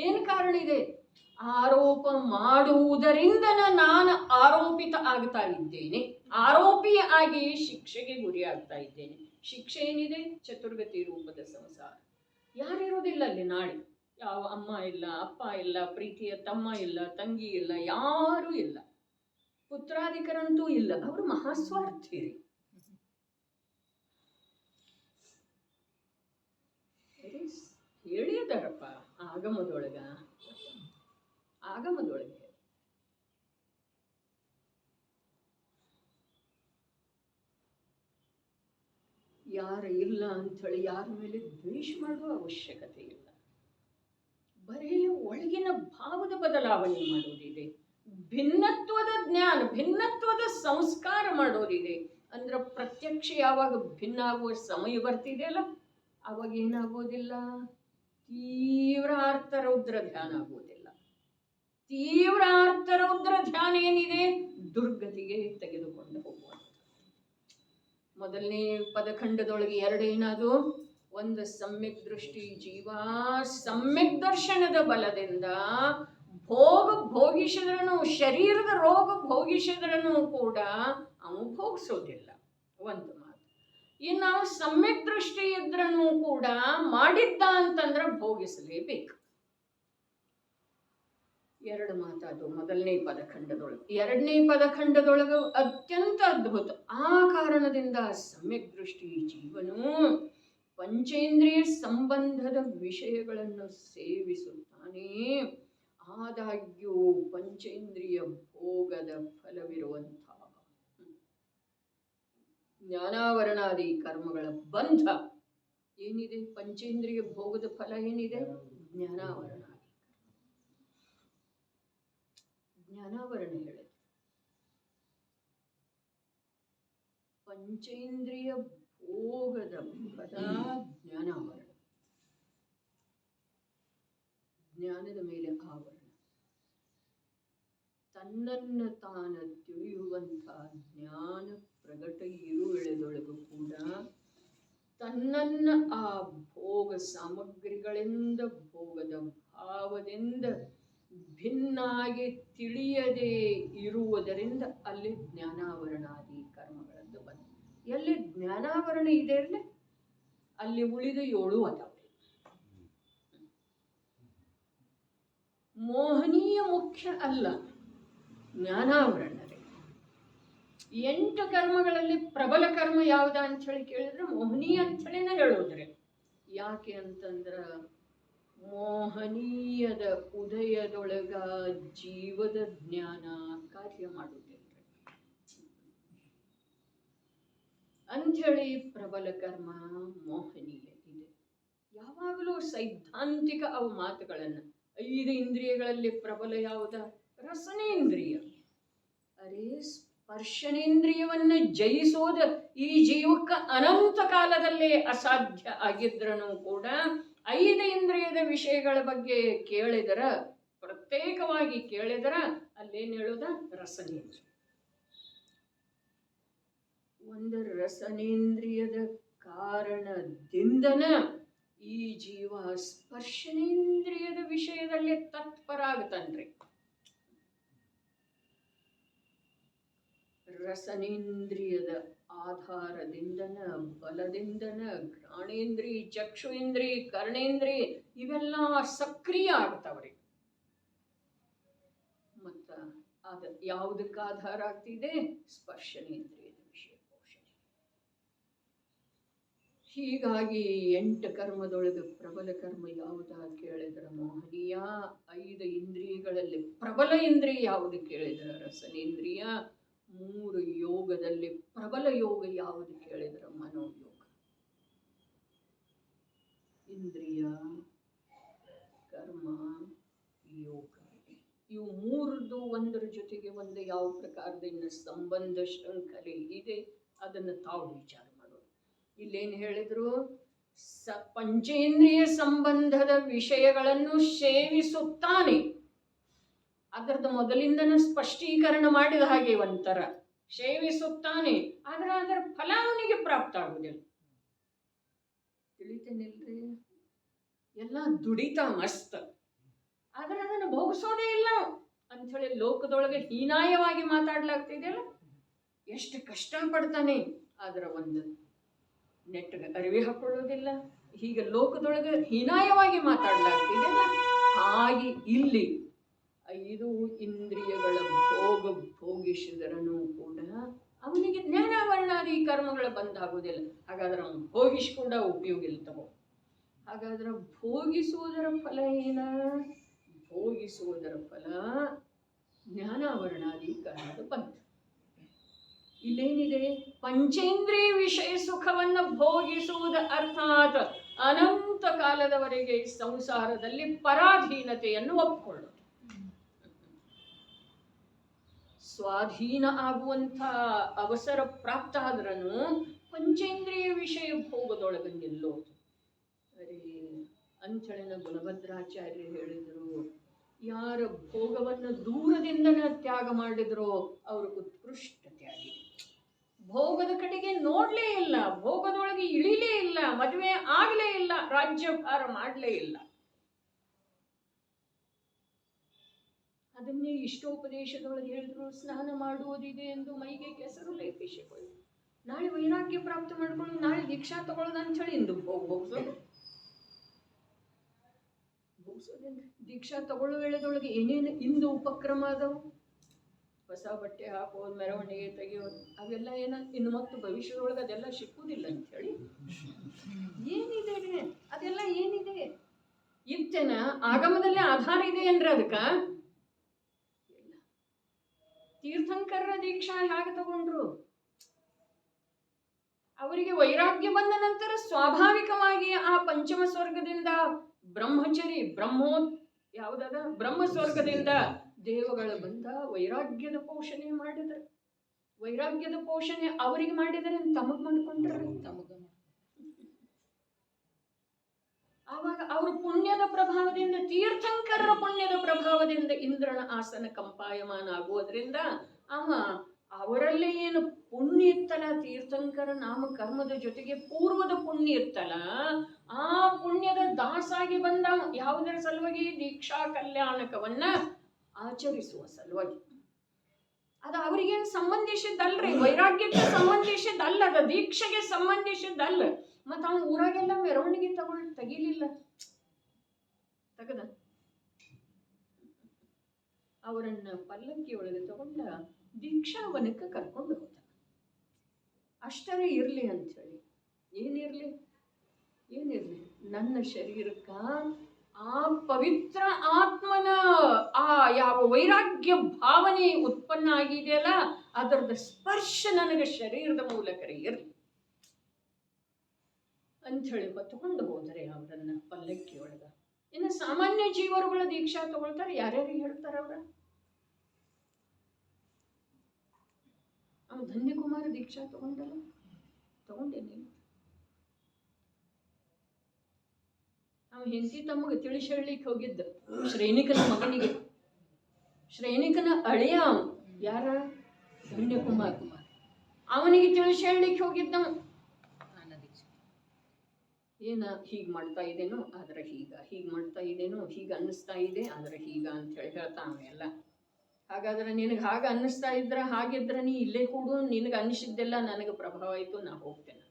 ಏನ್ ಕಾರಣ ಇದೆ? ಆರೋಪ ಮಾಡುವುದರಿಂದ ನಾನು ಆರೋಪಿತ ಆಗ್ತಾ ಇದ್ದೇನೆ, ಆರೋಪಿ ಆಗಿ ಶಿಕ್ಷೆಗೆ ಗುರಿ ಆಗ್ತಾ ಇದ್ದೇನೆ. ಶಿಕ್ಷೆ ಏನಿದೆ? ಚತುರ್ಗತಿ ರೂಪದ ಸಂಸಾರ. ಯಾರಿರೋದಿಲ್ಲ ಅಲ್ಲಿ ನಾಳೆ. ಯಾವ ಅಮ್ಮ ಇಲ್ಲ, ಅಪ್ಪ ಇಲ್ಲ, ಪ್ರೀತಿಯ ತಮ್ಮ ಇಲ್ಲ, ತಂಗಿ ಇಲ್ಲ, ಯಾರೂ ಇಲ್ಲ, ಪುತ್ರಾಧಿಕರಂತೂ ಇಲ್ಲ. ಅವರು ಮಹಾಸ್ವಾರ್ಥಿರಿ. ಶ್ರುತಿ ಹೇಳಿ ಅದಾರಪ್ಪ ಆಗಮದೊಳಗೆ ಯಾರು ಇಲ್ಲ ಅಂಥೇಳಿ ಯಾರ ಮೇಲೆ ದ್ವೇಷ ಮಾಡುವ ಅವಶ್ಯಕತೆ ಇಲ್ಲ. ಬರೀ ಒಳಗಿನ ಭಾವದ ಬದಲಾವಣೆ ಮಾಡೋದಿದೆ, ಭಿನ್ನತ್ವದ ಜ್ಞಾನ, ಭಿನ್ನತ್ವದ ಸಂಸ್ಕಾರ ಮಾಡೋದಿದೆ. ಅಂದ್ರೆ ಪ್ರತ್ಯಕ್ಷ ಯಾವಾಗ ಭಿನ್ನ ಆಗುವ ಸಮಯ ಬರ್ತಿದೆಯಲ್ಲ, ಅವಾಗ ಏನಾಗೋದಿಲ್ಲ, ತೀವ್ರ ಅರ್ಥರೌದ್ರ ಧ್ಯಾನ ಆಗೋದಿಲ್ಲ. ತೀವ್ರ ಅರ್ಥರೌದ್ರ ಧ್ಯಾನ ಏನಿದೆ, ದುರ್ಗತಿಗೆ ತೆಗೆದುಕೊಂಡು ಹೋಗುವ. ಮೊದಲನೇ ಪದಖಂಡದೊಳಗೆ ಎರಡೇನಾದು, ಒಂದು ಸಮ್ಯಕ್ ದೃಷ್ಟಿ ಜೀವ ಸಮ್ಯಕ್ ದರ್ಶನದ ಬಲದಿಂದ ಭೋಗಿಸಿದ್ರನು, ಶರೀರದ ರೋಗ ಭೋಗಿಸಿದ್ರನು ಕೂಡ ಅವನು ಭೋಗಿಸೋದಿಲ್ಲ, ಒಂದು ಮಾತು. ಇನ್ನು ಸಮ್ಯಕ್ ದೃಷ್ಟಿ ಇದ್ರನು ಕೂಡ ಮಾಡಿದ್ದ ಅಂತಂದ್ರೆ ಭೋಗಿಸಲೇಬೇಕು. ಎರಡು ಮಾತಾದು ಮೊದಲನೇ ಪದಖಂಡದೊಳಗೆ. ಎರಡನೇ ಪದಖಂಡದೊಳಗೆ ಅತ್ಯಂತ ಅದ್ಭುತ. ಆ ಕಾರಣದಿಂದ ಸಮ್ಯಕ್ ದೃಷ್ಟಿ ಜೀವನು ಪಂಚೇಂದ್ರಿಯ ಸಂಬಂಧದ ವಿಷಯಗಳನ್ನು ಸೇವಿಸುತ್ತಾನೆ. ಆದಾಗ್ಯೂ ಪಂಚೇಂದ್ರಿಯ ಭೋಗದ ಫಲವಿರುವಂತಹ ಜ್ಞಾನಾವರಣಾದಿ ಕರ್ಮಗಳ ಬಂಧ ಏನಿದೆ, ಪಂಚೇಂದ್ರಿಯ ಭೋಗದ ಫಲ ಏನಿದೆ, ಜ್ಞಾನಾವರಣ ಹೇಳಿದೆ. ಪಂಚೇಂದ್ರಿಯ ಭೋಗದ ಫಲ ಜ್ಞಾನಾವರಣ, ಜ್ಞಾನದ ಮೇಲೆ ಆವರಣ. ತನ್ನನ್ನು ತಾನ ತಿಳಿಯುವಂತಹ ಜ್ಞಾನ ಪ್ರಗಟ ಇರುವೆಳೆದೊಳಗೂ ಕೂಡ ತನ್ನನ್ನ ಆ ಭೋಗ ಸಾಮಗ್ರಿಗಳಿಂದ, ಭೋಗದ ಭಾವದಿಂದ ಭಿನ್ನಾಗಿ ತಿಳಿಯದೇ ಇರುವುದರಿಂದ ಅಲ್ಲಿ ಜ್ಞಾನಾವರಣಾದಿ ಕರ್ಮಗಳದ್ದು ಬಂದ. ಎಲ್ಲಿ ಜ್ಞಾನಾವರಣ ಇದೆ ಅಲ್ಲಿ ಉಳಿದ 7 ಅದಾವೆ. ಮೋಹನೀಯ ಮುಖ್ಯ ಅಲ್ಲ, ಜ್ಞಾನಾವರಣವೇ. 8 ಕರ್ಮಗಳಲ್ಲಿ ಪ್ರಬಲ ಕರ್ಮ ಯಾವ್ದ ಅಂತ ಹೇಳಿ ಕೇಳಿದ್ರೆ ಮೋಹನೀಯ ಅಂತ ಹೇಳಿನೇ ಹೇಳೋದ್ರಿ. ಯಾಕೆ ಅಂತಂದ್ರ ಮೋಹನೀಯದ ಉದಯದೊಳಗ ಜೀವದ ಜ್ಞಾನ ಕಾರ್ಯ ಮಾಡುವುದಿಲ್ಲ ಅಂಥೇಳಿ ಪ್ರಬಲ ಕರ್ಮ ಮೋಹನೀಯ ಇದೆ. ಯಾವಾಗಲೂ ಸೈದ್ಧಾಂತಿಕ ಅವು ಮಾತುಗಳನ್ನು, 5 ಇಂದ್ರಿಯಗಳಲ್ಲಿ ಪ್ರಬಲ ಯಾವುದ, ರಸನೇಂದ್ರಿಯ. ಅರೇ ಸ್ಪರ್ಶನೇಂದ್ರಿಯವನ್ನು ಜಯಿಸೋದ ಈ ಜೀವಕ್ಕೆ ಅನಂತ ಕಾಲದಲ್ಲೇ ಅಸಾಧ್ಯ ಆಗಿದ್ರನು ಕೂಡ 5 ಇಂದ್ರಿಯದ ವಿಷಯಗಳ ಬಗ್ಗೆ ಕೇಳಿದರ, ಪ್ರತ್ಯೇಕವಾಗಿ ಕೇಳಿದರ ಅಲ್ಲೇನು ಹೇಳೋದ, ರಸನೇಂದ್ರಿಯ. ಒಂದು ರಸನೇಂದ್ರಿಯದ ಕಾರಣದಿಂದನ ಈ ಜೀವ ಸ್ಪರ್ಶನೇಂದ್ರಿಯದ ವಿಷಯದಲ್ಲಿ ತತ್ಪರ ಆಗತನ್ರಿ. ರಸನೇಂದ್ರಿಯದ ಆಧಾರದಿಂದನ, ಬಲದಿಂದನ ಘ್ರಾಣೇಂದ್ರಿ, ಚಕ್ಷು ಇಂದ್ರಿ, ಕರ್ಣೇಂದ್ರಿ ಇವೆಲ್ಲ ಸಕ್ರಿಯ ಆಗ್ತಾವ್ರಿ. ಮತ್ತ ಅದ ಯಾವುದಕ್ಕೆ ಆಧಾರ ಆಗ್ತಿದೆ, ಸ್ಪರ್ಶನೇಂದ್ರಿಯದ ವಿಷಯ ಪೋಷಣೆ. ಹೀಗಾಗಿ 8 ಕರ್ಮದೊಳಗೆ ಪ್ರಬಲ ಕರ್ಮ ಯಾವುದ ಕೇಳಿದ್ರ ಮೋಹನೀಯ. 5 ಇಂದ್ರಿಯಗಳಲ್ಲಿ ಪ್ರಬಲ ಇಂದ್ರಿಯ ಯಾವುದು ಕೇಳಿದ್ರ ರಸನೇಂದ್ರಿಯ. 3 ಯೋಗದಲ್ಲಿ ಪ್ರಬಲ ಯೋಗ ಯಾವುದು ಕೇಳಿದ್ರ ಮನೋಯೋಗ. ಇಂದ್ರಿಯ, ಕರ್ಮ, ಯೋಗ, ಇವು 3 ಒಂದರ ಜೊತೆಗೆ ಒಂದು ಯಾವ ಪ್ರಕಾರದಿಂದ ಸಂಬಂಧ ಶೃಂಖಲೆ ಇದೆ ಅದನ್ನು ತಾವು ವಿಚಾರ ಮಾಡೋದು. ಇಲ್ಲೇನು ಹೇಳಿದ್ರು, ಪಂಚೇಂದ್ರಿಯ ಸಂಬಂಧದ ವಿಷಯಗಳನ್ನು ಸೇವಿಸುತ್ತಾನೆ. ಅದರದ್ದು ಮೊದಲಿಂದನೂ ಸ್ಪಷ್ಟೀಕರಣ ಮಾಡಿದ ಹಾಗೆ ಒಂಥರ ಸೇವಿಸುತ್ತಾನೆ, ಆದ್ರೆ ಅದರ ಫಲ ಅವನಿಗೆ ಪ್ರಾಪ್ತ ಆಗುವುದಿಲ್ಲ. ತಿಳಿತೇನಿಲ್ರಿ, ಎಲ್ಲ ದುಡಿತ ಮಸ್ತ್, ಆದ್ರೆ ಅದನ್ನು ಭೋಗಿಸೋದೇ ಇಲ್ಲ ಅಂಥೇಳಿ ಲೋಕದೊಳಗೆ ಹೀನಾಯವಾಗಿ ಮಾತಾಡ್ಲಾಗ್ತಿದೆಯಲ್ಲ. ಎಷ್ಟು ಕಷ್ಟ ಪಡ್ತಾನೆ, ಅದರ ಒಂದು ನೆಟ್ಟಿಗೆ ಅರಿವೆ ಹಾಕೊಳ್ಳೋದಿಲ್ಲ. ಹೀಗೆ ಲೋಕದೊಳಗೆ ಹೀನಾಯವಾಗಿ ಮಾತಾಡ್ಲಾಗ್ತಿದೆಯಲ್ಲ, ಹಾಗೆ ಇಲ್ಲಿ 5 ಇಂದ್ರಿಯಗಳ ಭೋಗಿಸಿದರನು ಕೂಡ ಅವನಿಗೆ ಜ್ಞಾನಾವರಣಾದಿ ಕರ್ಮಗಳ ಬಂದಾಗುವುದಿಲ್ಲ. ಹಾಗಾದ್ರೆ ಅವನು ಭೋಗಿಸ್ಕೊಂಡ ಉಪಯೋಗ ಇಲ್ಲ. ತಗೋ, ಹಾಗಾದ್ರೆ ಭೋಗಿಸುವುದರ ಫಲ ಏನ? ಭೋಗಿಸುವುದರ ಫಲ ಜ್ಞಾನಾವರಣಾಧಿಕಾರದ ಪಂಥ. ಇಲ್ಲೇನಿದೆ? ಪಂಚೇಂದ್ರಿಯ ವಿಷಯ ಸುಖವನ್ನು ಭೋಗಿಸುವುದು ಅರ್ಥಾತ್ ಅನಂತ ಕಾಲದವರೆಗೆ ಸಂಸಾರದಲ್ಲಿ ಪರಾಧೀನತೆಯನ್ನು ಒಪ್ಪಿಕೊಳ್ಳೋದು. ಸ್ವಾಧೀನ ಆಗುವಂಥ ಅವಸರ ಪ್ರಾಪ್ತ ಆದ್ರೂ ಪಂಚೇಂದ್ರಿಯ ವಿಷಯ ಭೋಗದೊಳಗೆ ನಿಲ್ಲೋದು. ಅರೆ ಅಂಚಳಿನ ಗುಣಭದ್ರಾಚಾರ್ಯ ಹೇಳಿದರು, ಯಾರ ಭೋಗವನ್ನು ದೂರದಿಂದನೇ ತ್ಯಾಗ ಮಾಡಿದ್ರೋ ಅವರು ಉತ್ಕೃಷ್ಟ ತ್ಯಾಗಿ. ಭೋಗದ ಕಡೆಗೆ ನೋಡ್ಲೇ ಇಲ್ಲ, ಭೋಗದೊಳಗೆ ಇಳಿಲೇ ಇಲ್ಲ, ಮದುವೆ ಆಗ್ಲೇ ಇಲ್ಲ, ರಾಜ್ಯಭಾರ ಮಾಡಲೇ ಇಲ್ಲ. ಅದನ್ನೇ ಇಷ್ಟೋಪದೇಶದೊಳಗೆ ಹೇಳಿದ್ರು, ಸ್ನಾನ ಮಾಡುವುದಿದೆ ಎಂದು ಮೈಗೆ ಕೆಸರು ಲೇಪಿಸಿಕೊಳ್ಳಿ, ನಾಳೆ ವೈರಾಗ್ಯ ಪ್ರಾಪ್ತ ಮಾಡ್ಕೊಳ್ಳಿ, ನಾಳೆ ದೀಕ್ಷಾ ತಗೊಳ್ಳೋದು ಅಂತ ಹೇಳಿ ಇಂದು ಭೋಗಿಸೋದು. ದೀಕ್ಷಾ ತಗೊಳ್ಳೋ ವೇಳೆದೊಳಗೆ ಏನೇನು ಇಂದು ಉಪಕ್ರಮ ಅದಾವು? ಹೊಸ ಬಟ್ಟೆ ಹಾಕೋದು, ಮೆರವಣಿಗೆ ತೆಗೆಯೋದು, ಅವೆಲ್ಲ ಏನ ಇನ್ನು ಮತ್ತು ಭವಿಷ್ಯದೊಳಗೆ ಅದೆಲ್ಲ ಸಿಕ್ಕುವುದಿಲ್ಲ ಅಂತ ಹೇಳಿ ಏನಿದೆ ಅದೆಲ್ಲ ಏನಿದೆ? ಇತ್ತೇನ ಆಗಮದಲ್ಲೇ ಆಧಾರ ಇದೆ ಏನ್ರಿ ಅದಕ್ಕ? ಇಲ್ಲ. ತೀರ್ಥಂಕರರ ದೀಕ್ಷಾ ಹೇಗೆ ತಗೊಂಡ್ರು? ಅವರಿಗೆ ವೈರಾಗ್ಯ ಬಂದ ನಂತರ ಸ್ವಾಭಾವಿಕವಾಗಿ ಆ ಪಂಚಮ ಸ್ವರ್ಗದಿಂದ ಬ್ರಹ್ಮಚರಿ ಯಾವುದಾದ ಬ್ರಹ್ಮ ಸ್ವರ್ಗದಿಂದ ದೇವಗಳ ಬಂದ ವೈರಾಗ್ಯದ ಪೋಷಣೆ ಮಾಡಿದರೆ, ವೈರಾಗ್ಯದ ಪೋಷಣೆ ಅವರಿಗೆ ಮಾಡಿದರೆ ತಮಗ್ ಮಾಡ್ಕೊಂಡ್ರೆ ಆವಾಗ ಅವರು ಪುಣ್ಯದ ಪ್ರಭಾವದಿಂದ, ತೀರ್ಥಂಕರರ ಪುಣ್ಯದ ಪ್ರಭಾವದಿಂದ ಇಂದ್ರನ ಆಸನ ಕಂಪಾಯಮಾನ ಆಗುವುದರಿಂದ ಅವರಲ್ಲೇ ಏನು ಪುಣ್ಯ ಇತ್ತಲ್ಲ, ತೀರ್ಥಂಕರ ನಾಮ ಕರ್ಮದ ಜೊತೆಗೆ ಪೂರ್ವದ ಪುಣ್ಯ ಇತ್ತಲ್ಲ, ಆ ಪುಣ್ಯದ ದಾಸಾಗಿ ಬಂದ ಯಾವುದರ ಸಲುವಾಗಿ? ದೀಕ್ಷಾ ಕಲ್ಯಾಣಕವನ್ನ ಆಚರಿಸುವ ಸಲುವಾಗಿ. ಅದು ಅವರಿಗೇನು ಸಂಬಂಧಿಸಿದ್ದಲ್ರಿ, ವೈರಾಗ್ಯಕ್ಕೆ ಸಂಬಂಧಿಸಿದ್ದಲ್ಲ, ಅದು ದೀಕ್ಷೆಗೆ ಸಂಬಂಧಿಸಿದ್ದಲ್ಲ. ಮತ್ತು ಅವನು ಊರಾಗೆಲ್ಲ ಮೆರವಣಿಗೆ ತೆಗಿಲಿಲ್ಲ, ತೆಗದ ಅವರನ್ನ ಪಲ್ಲಕ್ಕಿ ಒಳಗೆ ತಗೊಂಡ ದೀಕ್ಷಾವನಕ್ಕೆ ಕರ್ಕೊಂಡು ಹೋದ. ಅಷ್ಟರೇ ಇರಲಿ ಅಂಥೇಳಿ. ಏನಿರಲಿ? ನನ್ನ ಶರೀರಕ್ಕ ಆ ಪವಿತ್ರ ಆತ್ಮನ ಆ ಯಾವ ವೈರಾಗ್ಯ ಭಾವನೆ ಉತ್ಪನ್ನ ಆಗಿದೆಯಲ್ಲ, ಅದರದ ಸ್ಪರ್ಶ ನನಗೆ ಶರೀರದ ಮೂಲಕರೇ ಇರಲಿ ಅಂಥೇಳಿ ಹೊತ್ತುಕೊಂಡು ಹೋದರೆ ಅವರನ್ನ ಪಲ್ಲಕ್ಕಿ ಒಳಗ. ಇನ್ನು ಸಾಮಾನ್ಯ ಜೀವರುಗಳ ದೀಕ್ಷಾ ತಗೊಳ್ತಾರೆ, ಯಾರ್ಯಾರಿಗೆ ಹೇಳ್ತಾರೆ ಅವ್ರ? ಅವನು ಧನ್ಯಕುಮಾರ ದೀಕ್ಷಾ ತಗೊಂಡಲ್ಲ, ತಗೊಂಡೇನೆ. ಅವನು ಹೆಂಡತಿ ತಮಗೆ ತಿಳಿಸಿ ಹೇಳಲಿಕ್ಕೆ ಹೋಗಿದ್ದ ಶ್ರೇಣಿಕನ ಮಗನಿಗೆ. ಶ್ರೇಣಿಕನ ಅಳಿಯ ಯಾರ? ಧನ್ಯಕುಮಾರ್. ಅವನಿಗೆ ತಿಳಿಸಿ ಹೇಳಲಿಕ್ಕೆ ಹೋಗಿದ್ದ, ಏನ ಹೀಗೆ ಮಾಡ್ತಾ ಇದೇನೋ ಆದ್ರೆ ಹೀಗೆ ಮಾಡ್ತಾ ಇದೇನೋ, ಹೀಗೆ ಅನ್ನಿಸ್ತಾ ಇದೆ ಆದ್ರೆ ಹೀಗ ಅಂತ ಹೇಳಿ ಹೇಳ್ತಾನೆ ಎಲ್ಲ. ಹಾಗಾದ್ರೆ ನಿನಗೆ ಹಾಗೆ ಅನ್ನಿಸ್ತಾ ಇದ್ರ ಹಾಗಿದ್ರೆ ನೀ ಇಲ್ಲೇ ಕೂಡು, ನಿನಗೆ ಅನ್ನಿಸಿದ್ದೆಲ್ಲ ನನಗೆ ಪ್ರಭಾವ ಆಯ್ತು, ನಾ ಹೋಗ್ತೇನೆ.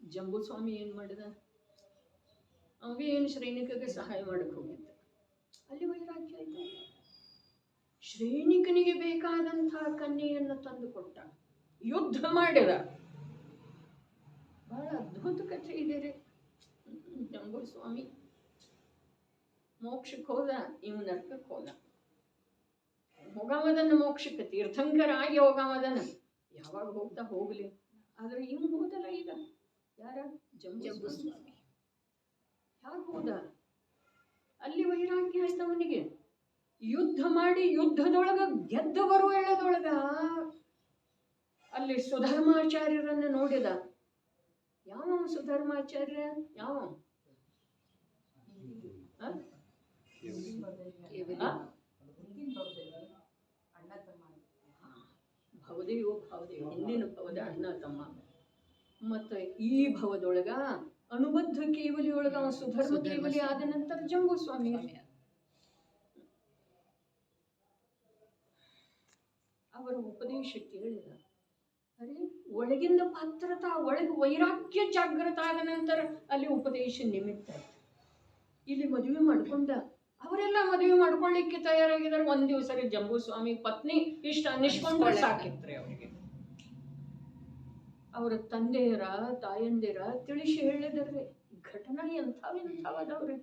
ಜಂಬೂಸ್ವಾಮಿ ಏನ್ ಮಾಡಿದ? ಅವಾಗ ಏನು ಶ್ರೇಣಿಕಗೆ ಸಹಾಯ ಮಾಡಕ್ ಹೋಗಿದ್ದ, ಅಲ್ಲಿ ವೈರಾಗ್ಯ ಆಯ್ತು. ಶ್ರೇಣಿಕನಿಗೆ ಬೇಕಾದಂತಹ ಕನ್ಯೆಯನ್ನು ತಂದು ಕೊಟ್ಟ, ಯುದ್ಧ ಮಾಡಿದ. ಬಹಳ ಅದ್ಭುತ ಕಥೆ ಇದೆ ರೀ. ಜಂಬೂಸ್ವಾಮಿ ಮೋಕ್ಷಕ್ಕೆ ಹೋದ, ಇವ್ ನರಕಕ್ಕೆ ಹೋದ. ಹೋಗಾಮದನ ಮೋಕ್ಷಕ್ಕೆ ತೀರ್ಥಂಕರ ಆಗಿ ಹೋಗಾಮದನ ಯಾವಾಗ ಹೋಗ್ತಾ ಹೋಗ್ಲಿ, ಆದ್ರೆ ಇವ್ ಹೋದಲ್ಲ ಈಗ. ಯಾರ? ಜಂಬೂಸ್ವಾಮಿ. ಯಾಕೆ ಹೋದ? ಅಲ್ಲಿ ವೈರಾಗ್ಯ ಆಯ್ತು ಅವನಿಗೆ. ಯುದ್ಧ ಮಾಡಿ ಯುದ್ಧದೊಳಗ ಗೆದ್ದು ಬರುವ ವೇಳೆದೊಳಗ ಅಲ್ಲಿ ಸುಧರ್ಮಾಚಾರ್ಯರನ್ನ ನೋಡಿದ. ಯಾವ ಸುಧರ್ಮಾಚಾರ್ಯ? ಯಾವ? ಭವದೇವೋ ಭಾವದೇವ, ಹಿಂದಿನ ಭವದ ಅಣ್ಣ ತಮ್ಮ. ಮತ್ತೆ ಈ ಭವದೊಳಗ ಅನುಬದ್ಧ ಕೇವಲಿಯೊಳಗ ಅವ ಸುಧರ್ಮ ಕೇವಲಿ ಆದ ನಂತರ ಜಂಬೂಸ್ವಾಮಿ. ಅವರ ಉಪದೇಶ ಕೇಳಿದ. ಅರೆ ಒಳಗಿಂದ ಪಾತ್ರತ, ಒಳಗೆ ವೈರಾಗ್ಯ ಜಾಗೃತ ಆದ ನಂತರ ಅಲ್ಲಿ ಉಪದೇಶ ನಿಮಿತ್ತ. ಇಲ್ಲಿ ಮದುವೆ ಮಾಡ್ಕೊಂಡ, ಅವರೆಲ್ಲ ಮದುವೆ ಮಾಡ್ಕೊಳ್ಳಿಕ್ಕೆ ತಯಾರಾಗಿದ್ದಾರೆ. ಒಂದ್ ದಿವಸ ಜಂಬೂಸ್ವಾಮಿ ಪತ್ನಿ ಇಷ್ಟ ಅನ್ನಿಸ್ಕೊಂಡ್ರೆ ಸಾಕಿತ್ರಿ ಅವರಿಗೆ. ಅವರ ತಂದೆಯರ ತಾಯಂದಿರ ತಿಳಿಸಿ ಹೇಳಿದ್ರಿ ಘಟನಾ ಎಂಥವದವ್ರಿ.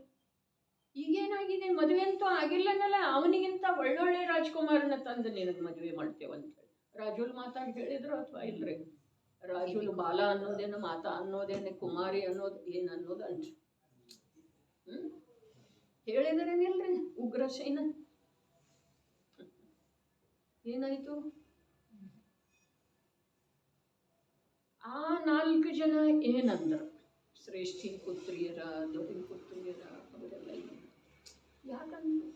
ಈಗೇನಾಗಿದೆ, ಮದುವೆ ಅಂತೂ ಆಗಿಲ್ಲನಲ್ಲ, ಅವನಿಗಿಂತ ಒಳ್ಳೊಳ್ಳೆ ರಾಜ್ಕುಮಾರನ ತಂದು ನಿನಗೆ ಮದುವೆ ಮಾಡ್ತೇವಂತ ಹೇಳಿ ರಾಜುಲ್ ಮಾತಾಡಿ ಹೇಳಿದ್ರು ಅಥವಾ ಇಲ್ರಿ? ರಾಜುಲ್ ಬಾಲ ಅನ್ನೋದೇನು, ಮಾತಾ ಅನ್ನೋದೇನು, ಕುಮಾರಿ ಅನ್ನೋದು ಏನು ಅನ್ನೋದು ಅನ್ರಿ ಹೇಳಿದ್ರೇನಿಲ್ರಿ? ಉಗ್ರಸೇನ ಏನಾಯ್ತು? ಆ 4 ಜನ ಏನಂದ್ರು? ಶ್ರೇಷ್ಠಿ ಪುತ್ರಿಯರ, ದೊಡ್ಡ ಪುತ್ರಿಯರ ಅವರೆಲ್ಲ ಯಾಕಂದ್ರೆ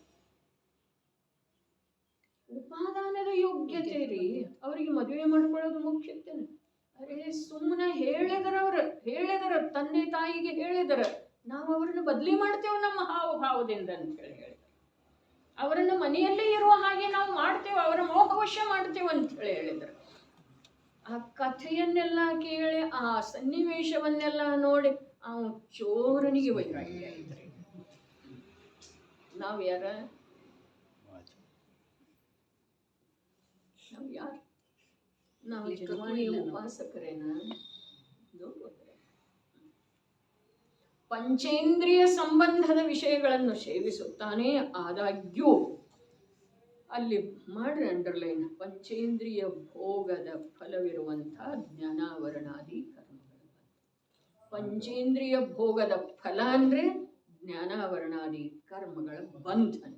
ಉಪಾದಾನದ ಯೋಗ್ಯತೆ ರೀ, ಅವ್ರಿಗೆ ಮದುವೆ ಮಾಡ್ಕೊಳ್ಳೋದು ಮುಖ್ಯತೆ. ಅರೆ ಸುಮ್ಮನೆ ಹೇಳಿದರ ತಂದೆ ತಾಯಿಗೆ ಹೇಳಿದರ ನಾವು ಅವ್ರನ್ನ ಬದಲಿ ಮಾಡ್ತೇವೆ ನಮ್ಮ ಹಾವಭಾವದಿಂದ ಅಂತ ಹೇಳಿ ಅವರನ್ನ ಮನೆಯಲ್ಲೇ ಇರುವ ಹಾಗೆ ನಾವು ಮಾಡ್ತೇವೆ, ಅವರ ಮೋಹವಶ ಮಾಡ್ತೇವೆ ಅಂತ ಹೇಳಿದ್ರು. ಆ ಕಥೆಯನ್ನೆಲ್ಲ ಕೇಳಿ ಆ ಸನ್ನಿವೇಶವನ್ನೆಲ್ಲ ನೋಡಿ ಅವ ಚೋರನಿಗೆ ವೈರಾಗ್ಯ ಇದ್ರಿ. ನಾವು ಯಾರು? ನಾವು ಜನ್ಮಾನಿ ಉಪಾಸಕರೇನ? ಪಂಚೇಂದ್ರಿಯ ಸಂಬಂಧದ ವಿಷಯಗಳನ್ನು ಸೇವಿಸುತ್ತಾನೆ, ಆದಾಗ್ಯೂ ಅಲ್ಲಿ ಮಾಡ್ರಿ ಅಂಡರ್ಲೈನ್, ಪಂಚೇಂದ್ರಿಯ ಭೋಗದ ಫಲವಿರುವಂತಹ ಜ್ಞಾನಾವರಣಾದಿ ಕರ್ಮಗಳು. ಪಂಚೇಂದ್ರಿಯ ಭೋಗದ ಫಲ ಅಂದ್ರೆ ಜ್ಞಾನಾವರಣಾದಿ ಕರ್ಮಗಳ ಬಂಧನ.